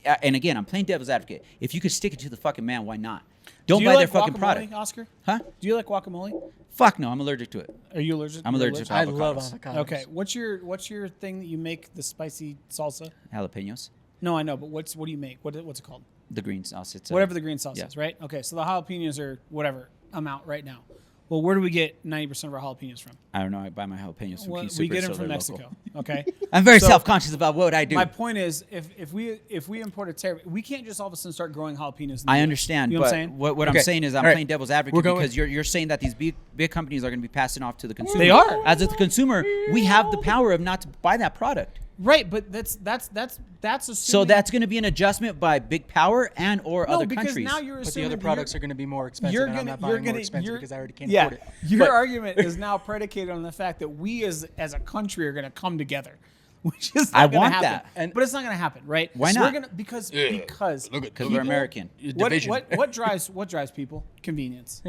and again, I'm playing devil's advocate. If you could stick it to the fucking man, why not? Don't Do buy you their like fucking guacamole, product. Oscar? Huh? Do you like guacamole? Fuck no, I'm allergic to it. Are you allergic? I'm You're allergic to I avocados. love avocados. Okay, what's your thing that you make the spicy salsa? Jalapenos. No, I know, but what do you make? What's it called? The green sauce. It's Whatever the green sauce yeah. is, right? Okay, so the jalapenos are whatever amount right now. Well, where do we get 90% of our jalapenos from? I don't know. I buy my jalapenos from Well, Key we Super, get them so from they're Mexico. local. Okay, I'm very So, self-conscious about what I do. My point is, if we import a tariff, we can't just all of a sudden start growing jalapenos. In the I US. understand, You know but what I'm saying? what I'm Okay. saying is I'm All right. playing devil's advocate We're going- because you're saying that these big companies are going to be passing off to the consumer. They are. As a consumer, we have the power of not to buy that product. Right, but that's assuming. So that's going to be an adjustment by big power and or no, other because countries. now you're But the assuming other that products are going to be more expensive, you're and I'm gonna, not buying more expensive because I already can't afford it. Your But- argument is now predicated on the fact that we as a country are going to come together, which is I not going want to happen. that. But it's not going to happen, right? Why So not? We're gonna, because Because we're American. what drives people? Convenience.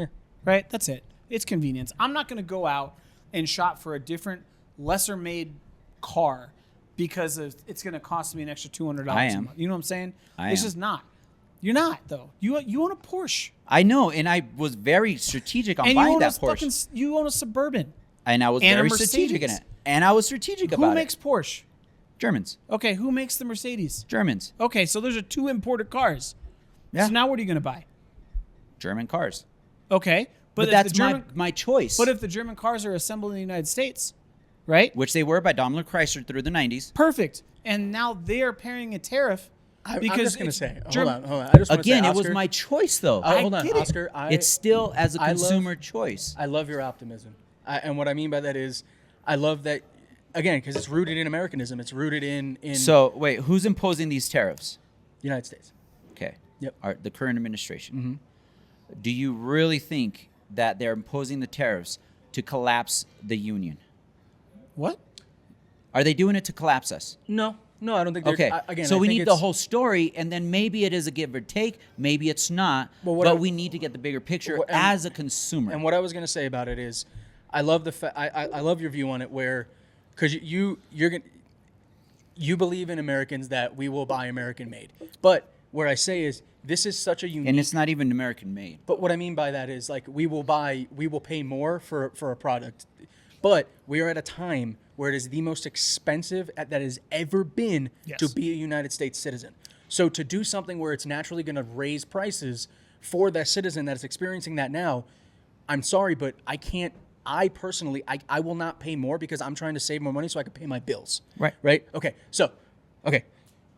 right? That's it. It's convenience. I'm not going to go out and shop for a different, lesser made car because it's going to cost me an extra $200 I a am. month. You know what I'm saying? I It's am. just not. You're not, though. You own a Porsche. I know, and I was very strategic on And buying you own that a Porsche. you own a Suburban. And I was and a very strategic in Mercedes. it. And I was strategic about Who makes it. Porsche? Germans. Okay, who makes the Mercedes? Germans. Okay, so those are two imported cars. Yeah. So now what are you going to buy? German cars. Okay, But if that's the German, my choice. But if the German cars are assembled in the United States, right? Which they were by Daimler Chrysler through the 90s. Perfect. And now they are paying a tariff I'm because just gonna it's say, Germ- hold on. I just want to say, Again, it was Oscar, my choice, though. hold on, get it. Oscar. It's still as a I love- consumer choice. I love your optimism, and what I mean by that is, I love that again because it's rooted in Americanism. It's rooted in So, wait, who's imposing these tariffs? United States. Okay. Yep. The current administration. Do you really think that they're imposing the tariffs to collapse the union? What? Are they doing it to collapse us? No, I don't think. They're, Okay. Again, so I we think need the it's- whole story, and then maybe it is a give or take, maybe it's not. Well, what but I- we need to get the bigger picture Well, and- as a consumer. And what I was going to say about it is, I love I love your view on it, where because you believe in Americans that we will buy American made, but where I say is this is such a unique. and it's not even American made. But what I mean by that is like we will pay more for a product, but we are at a time where it is the most expensive that has ever been Yes. to be a United States citizen. So to do something where it's naturally going to raise prices for that citizen that is experiencing that now, I'm sorry, but I can't. I personally, I will not pay more because I'm trying to save more money so I can pay my bills. Right. Right. Okay. So, okay,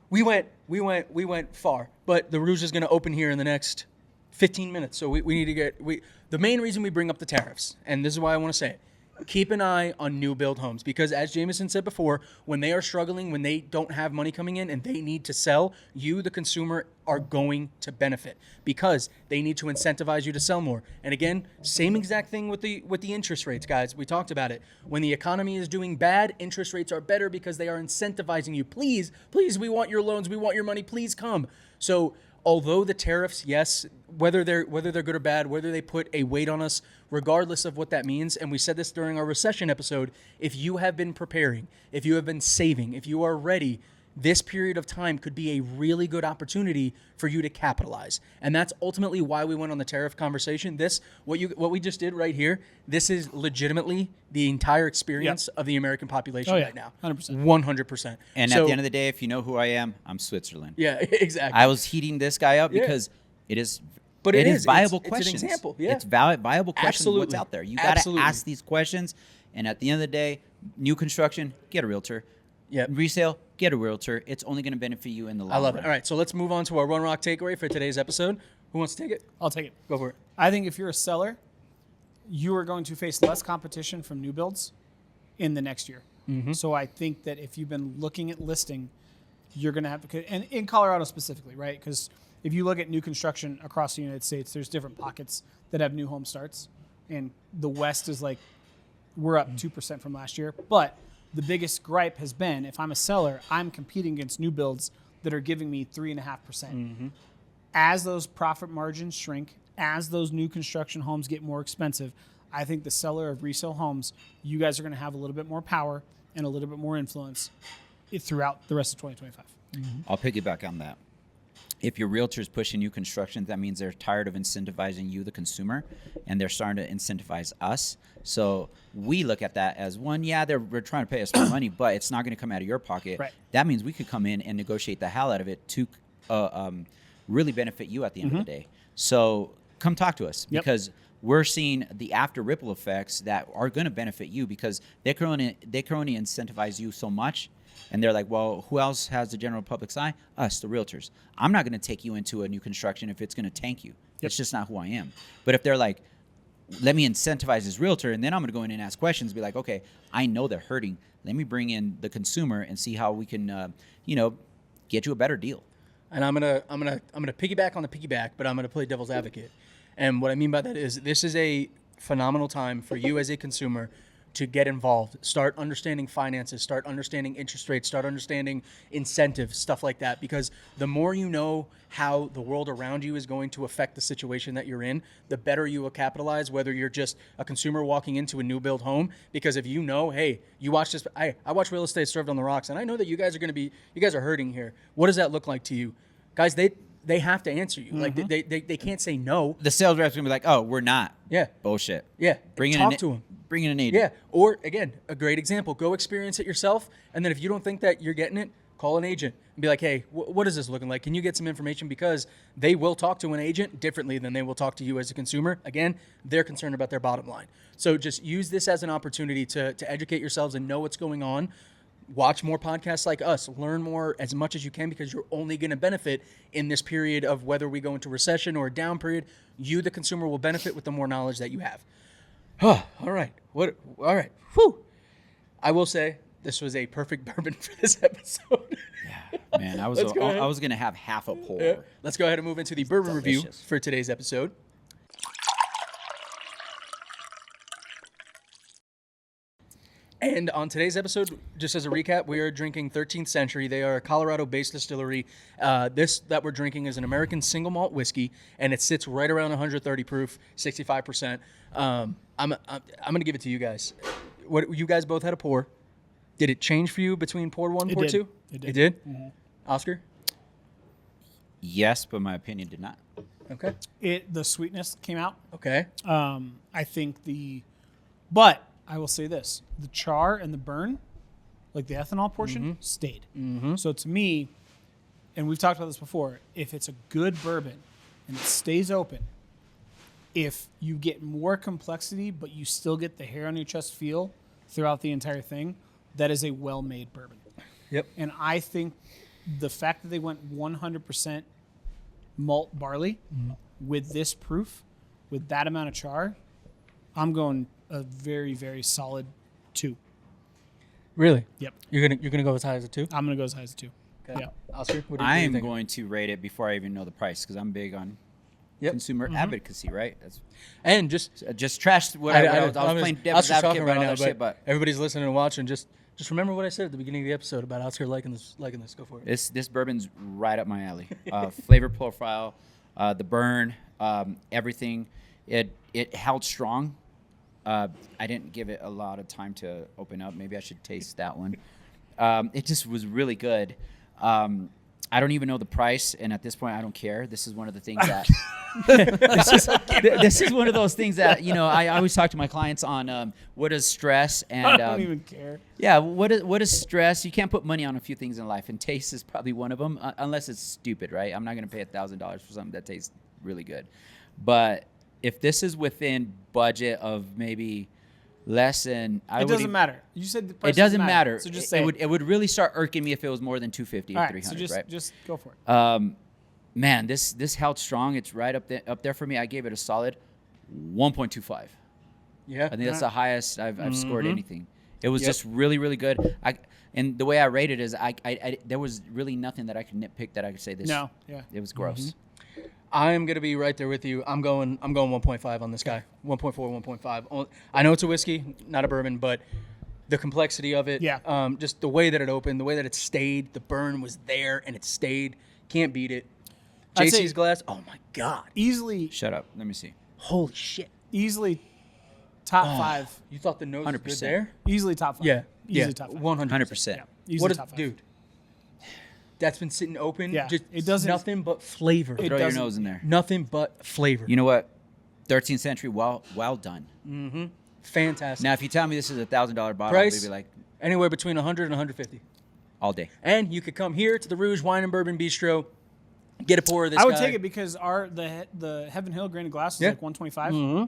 we went far, but the Rouge is going to open here in the next 15 minutes. So we need to the main reason we bring up the tariffs, and this is why I want to say it. Keep an eye on new build homes because, as Jameson said before, when they are struggling, when they don't have money coming in and they need to sell, you, the consumer, are going to benefit because they need to incentivize you to sell more. And again, same exact thing with the interest rates, guys. We talked about it. When the economy is doing bad, interest rates are better because they are incentivizing you. Please, we want your loans, we want your money. Please come. So, although the tariffs, yes, whether they're good or bad, whether they put a weight on us, regardless of what that means, and we said this during our recession episode, if you have been preparing, if you have been saving, if you are ready, this period of time could be a really good opportunity for you to capitalize. And that's ultimately why we went on the tariff conversation. What we just did right here, this is legitimately the entire experience of the American population Oh, yeah. right now. 100%. 100%. And So- at the end of the day, if you know who I am, I'm Switzerland. yeah, exactly. I was heating this guy up Yeah. because it is. But it it is is. viable It's an questions. example, yeah. It's viable questions. What's Absolutely. out there? You got to Absolutely. ask these questions. And at the end of the day, new construction, get a realtor. Yep. Resale, get a realtor. It's only going to benefit you in the long I love run. it. All right, so let's move on to our Run Rock takeaway for today's episode. Who wants to take it? I'll take it. Go for it. I think if you're a seller, you are going to face less competition from new builds in the next year. So I think that if you've been looking at listing, you're going to have to, and in Colorado specifically, right? Because if you look at new construction across the United States, there's different pockets that have new home starts. And the West is like, we're up 2% from last year. But the biggest gripe has been if I'm a seller, I'm competing against new builds that are giving me 3.5%. As those profit margins shrink, as those new construction homes get more expensive, I think the seller of resale homes, you guys are going to have a little bit more power and a little bit more influence throughout the rest of 2025. I'll piggyback on that. If your realtor is pushing new construction, that means they're tired of incentivizing you, the consumer, and they're starting to incentivize us. So we look at that as one, we're trying to pay us more money, but it's not going to come out of your pocket. Right. That means we could come in and negotiate the hell out of it to really benefit you at the end of the day. So come talk to us because we're seeing the after ripple effects that are going to benefit you because they can only incentivize you so much. And they're like, well, who else has the general public's eye? Us, the realtors. I'm not going to take you into a new construction if it's going to tank you. It's just not who I am. But if they're like, let me incentivize this realtor, and then I'm going to go in and ask questions, be like, okay, I know they're hurting. Let me bring in the consumer and see how we can, get you a better deal. And I'm gonna piggyback on the piggyback, but I'm gonna play devil's advocate. And what I mean by that is this is a phenomenal time for you as a consumer to get involved. Start understanding finances, start understanding interest rates, start understanding incentives, stuff like that. Because the more you know how the world around you is going to affect the situation that you're in, the better you will capitalize, whether you're just a consumer walking into a new build home. Because if you know, hey, you watch this, I watch Real Estate Served on the Rocks, and I know that you guys are hurting here. What does that look like to you? Guys, they have to answer you. Like they can't say no. The sales rep's gonna be like, "Oh, we're not." Yeah. Bullshit. Yeah. Talk to them. Bring in an agent. Yeah. Or again, a great example. Go experience it yourself, and then if you don't think that you're getting it, call an agent and be like, "Hey, what is this looking like? Can you get some information?" Because they will talk to an agent differently than they will talk to you as a consumer. Again, they're concerned about their bottom line. So just use this as an opportunity to educate yourselves and know what's going on. Watch more podcasts like us. Learn more as much as you can, because you're only going to benefit in this period of whether we go into recession or a down period. You, the consumer, will benefit with the more knowledge that you have. All right. All right. Whew. I will say this was a perfect bourbon for this episode. Yeah, man, I was gonna have half a pour. Yeah. Let's go ahead and move into the bourbon review Delicious. for today's episode. And on today's episode, just as a recap, we are drinking 13th Century. They are a Colorado-based distillery. This that we're drinking is an American single malt whiskey, and it sits right around 130 proof, 65%. I'm gonna give it to you guys. What you guys both had a pour. Did it change for you between pour one, pour two? It did. It did. Mm-hmm. Oscar? Yes, but my opinion did not. Okay. The sweetness came out. Okay. I think but I will say this: the char and the burn, like the ethanol portion, stayed. Mm-hmm. So to me, and we've talked about this before, if it's a good bourbon and it stays open, if you get more complexity but you still get the hair on your chest feel throughout the entire thing, that is a well-made bourbon. Yep. And I think the fact that they went 100% malt barley with this proof, with that amount of char, I'm going a very, very solid 2. Really? Yep. You're gonna go as high as a 2? I'm going to go as high as a 2. Okay. Yeah. Oscar, what do I you am think? going to rate it before I even know the price, because I'm big on Yep. consumer advocacy, right? That's And just trash. What I was playing devil's Oscar's advocate talking about right all now, that shit, but everybody's listening and watching. Just remember what I said at the beginning of the episode about Oscar liking this. Go for it. this bourbon's right up my alley. Flavor profile, the burn, everything. It held strong. I didn't give it a lot of time to open up. Maybe I should taste that one. It just was really good. I don't even know the price, and at this point, I don't care. This is one of the things that this is one of those things that I always talk to my clients on. What is stress? And I don't even care. yeah, what is stress? You can't put money on a few things in life, and taste is probably one of them, unless it's stupid, right? I'm not going to pay $1,000 for something that tastes really good. But if this is within budget of maybe less than, It doesn't matter. You said the price It doesn't matter. matter. So just say it would really start irking me if it was more than 250 All or right, 300, so right? just go for it. Man, this held strong. It's right up there for me. I gave it a solid 1.25. Yeah. I think that's the highest I've scored anything. It was just really, really good. And the way I rated is I there was really nothing that I could nitpick that I could say this. No, yeah. It was gross. I'm gonna be right there with you. I'm going 1.5 on this guy. 1.4, 1.5. I know it's a whiskey, not a bourbon, but the complexity of it. Yeah. Just the way that it opened, the way that it stayed, the burn was there and it stayed. Can't beat it. I'd say- JC's glass. Oh my God. Easily Shut up. Let me see. Holy shit. Easily top 5. You thought the nose was 100%. good there? Easily top 5. Yeah. Easily top 5. 100%. 100%. Yeah. Easily What is, top 5. dude? That's been sitting open. Yeah, Just it doesn't- nothing but flavor. It Throw your doesn't- nose in there. Nothing but flavor. You know what? 13th century, well done. Fantastic. Now, if you tell me this is a $1,000 bottle, Price? I'd be like, Anywhere between 100 and 150. all day. And you could come here to the Rouge Wine and Bourbon Bistro, get a pour of this I would guy. take it because the Heaven Hill Granite Glass is Yeah. like 125.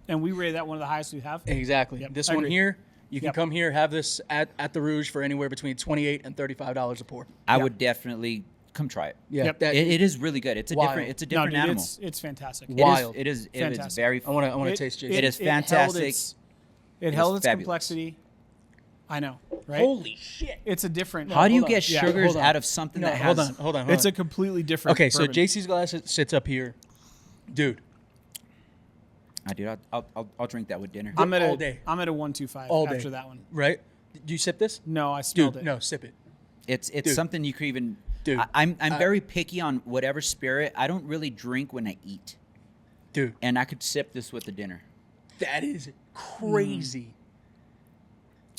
And we rated that one of the highest we have. Exactly. Yep, This I one agree. here, you can Yep. come here, have this at the Rouge for anywhere between $28 and $35 a pour. I would definitely come try it. Yeah. Yep. That, It is really good. It's a Wild. different. It's a No, different dude, animal. it's fantastic. It Wild. is Fantastic. very. I want to taste Jason. It is held fantastic. It held its fabulous. complexity. I know, right? Holy shit. It's a different. How do you hold on. get Yeah, sugars hold on. out of something that has? Hold on. It's a completely different. Okay, so bourbon. JC's glass sits up here. Dude. Dude, I'll drink that with dinner. I'm at all day. I'm at a 125 All day. after that one. Right? Do you sip this? No, I smelled Dude, it. no, sip it. It's Dude. something you could even. Dude, I'm very picky on whatever spirit. I don't really drink when I eat, Dude, and I could sip this with the dinner. that is crazy.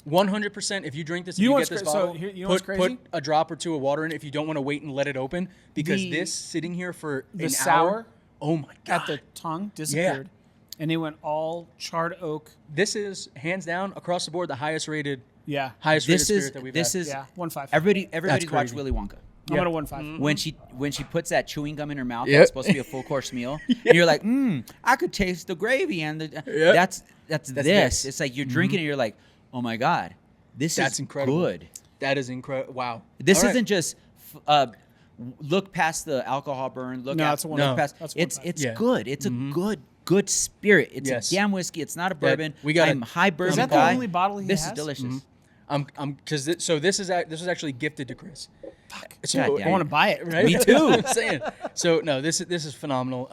100%. If you drink this, if You know you what's get this cra- so bottle, here- you know what's put crazy? a drop or two of water in it if you don't want to wait and let it open. Because The- this sitting here for the an sour hour, oh my god, At the tongue disappeared, and it went all charred oak. this is hands down across the board the highest rated Yeah, rated This is spirit that we've this had. is yeah, 1.5. everybody's watched crazy. Willy Wonka. I'm Yeah. at a 1.5. When she puts that chewing gum in her mouth, Yep. that's supposed to be a full course meal. And you're like, I could taste the gravy and the Yep. that's this. this. It's like you're drinking and you're like, oh my god, this That's is incredible. good. That is incredible. Wow. This All right. isn't just look past the alcohol burn. Look No, at it's a one- look No. past. That's It's 1.5. Yeah. good. It's a good spirit. It's Yes. a damn whiskey. It's not a bourbon. we got I'm a- high bourbon Is that the guy. only bottle he This has? is delicious. I'm because this was actually gifted to Chris. Fuck. So, God damn I want to buy it. Right? Me too. I'm saying. So no, this is phenomenal.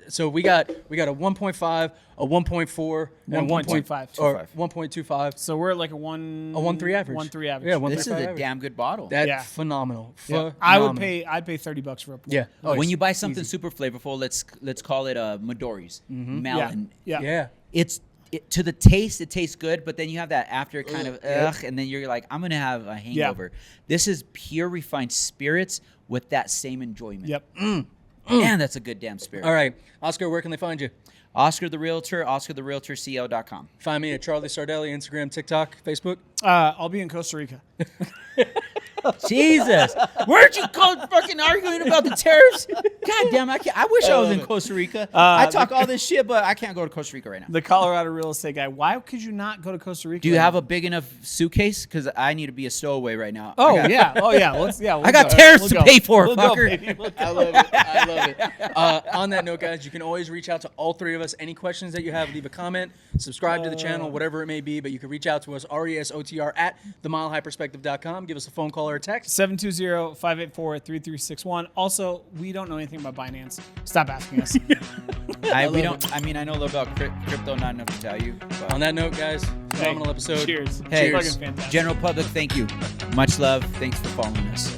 So we got a 1.5, a 1.4, and a 1.25. or 1.25. So we're at like a 1.3 average. 1.3 average. Yeah, This is 1.5 a average. damn good bottle. That's Yeah. phenomenal. Yeah. Phenomenal. I'd pay $30 for a pour. Yeah. Oh, When it's you buy something easy. super flavorful, let's call it Midori's Melon. Yeah. Yeah. To the taste, it tastes good, but then you have that after kind of and then you're like, I'm gonna have a hangover. This is pure refined spirits with that same enjoyment. Yep. Man, that's a good damn spirit. All right, Oscar, where can they find you? Oscar the Realtor, OscarTheRealtorCL.com. Find me at Charlie Sardelli, Instagram, TikTok, Facebook. I'll be in Costa Rica. Jesus, weren't you fucking arguing about the tariffs? God damn, I wish I was in Costa Rica. I talk all this shit, but I can't go to Costa Rica right now. The Colorado real estate guy. Why could you not go to Costa Rica? Do you have a big enough suitcase? Because I need to be a stowaway right now. Oh yeah. Oh yeah. Let's yeah. We'll I got go. tariffs We'll to go. pay for, We'll go, fucker. baby. We'll go. I love it. I love it. On that note, guys, you can always reach out to all three of us. Any questions that you have, leave a comment, subscribe to the channel, whatever it may be. But you can reach out to us, RESOTR at themilehighperspective.com. Give us a phone call or a text. 720-584-3361. Also, we don't know anything about Binance. Stop asking us. I know a little about crypto, not enough to tell you. But. On that note, guys, phenomenal episode. Cheers. Hey, Fucking fantastic. general public, thank you. Much love. Thanks for following us.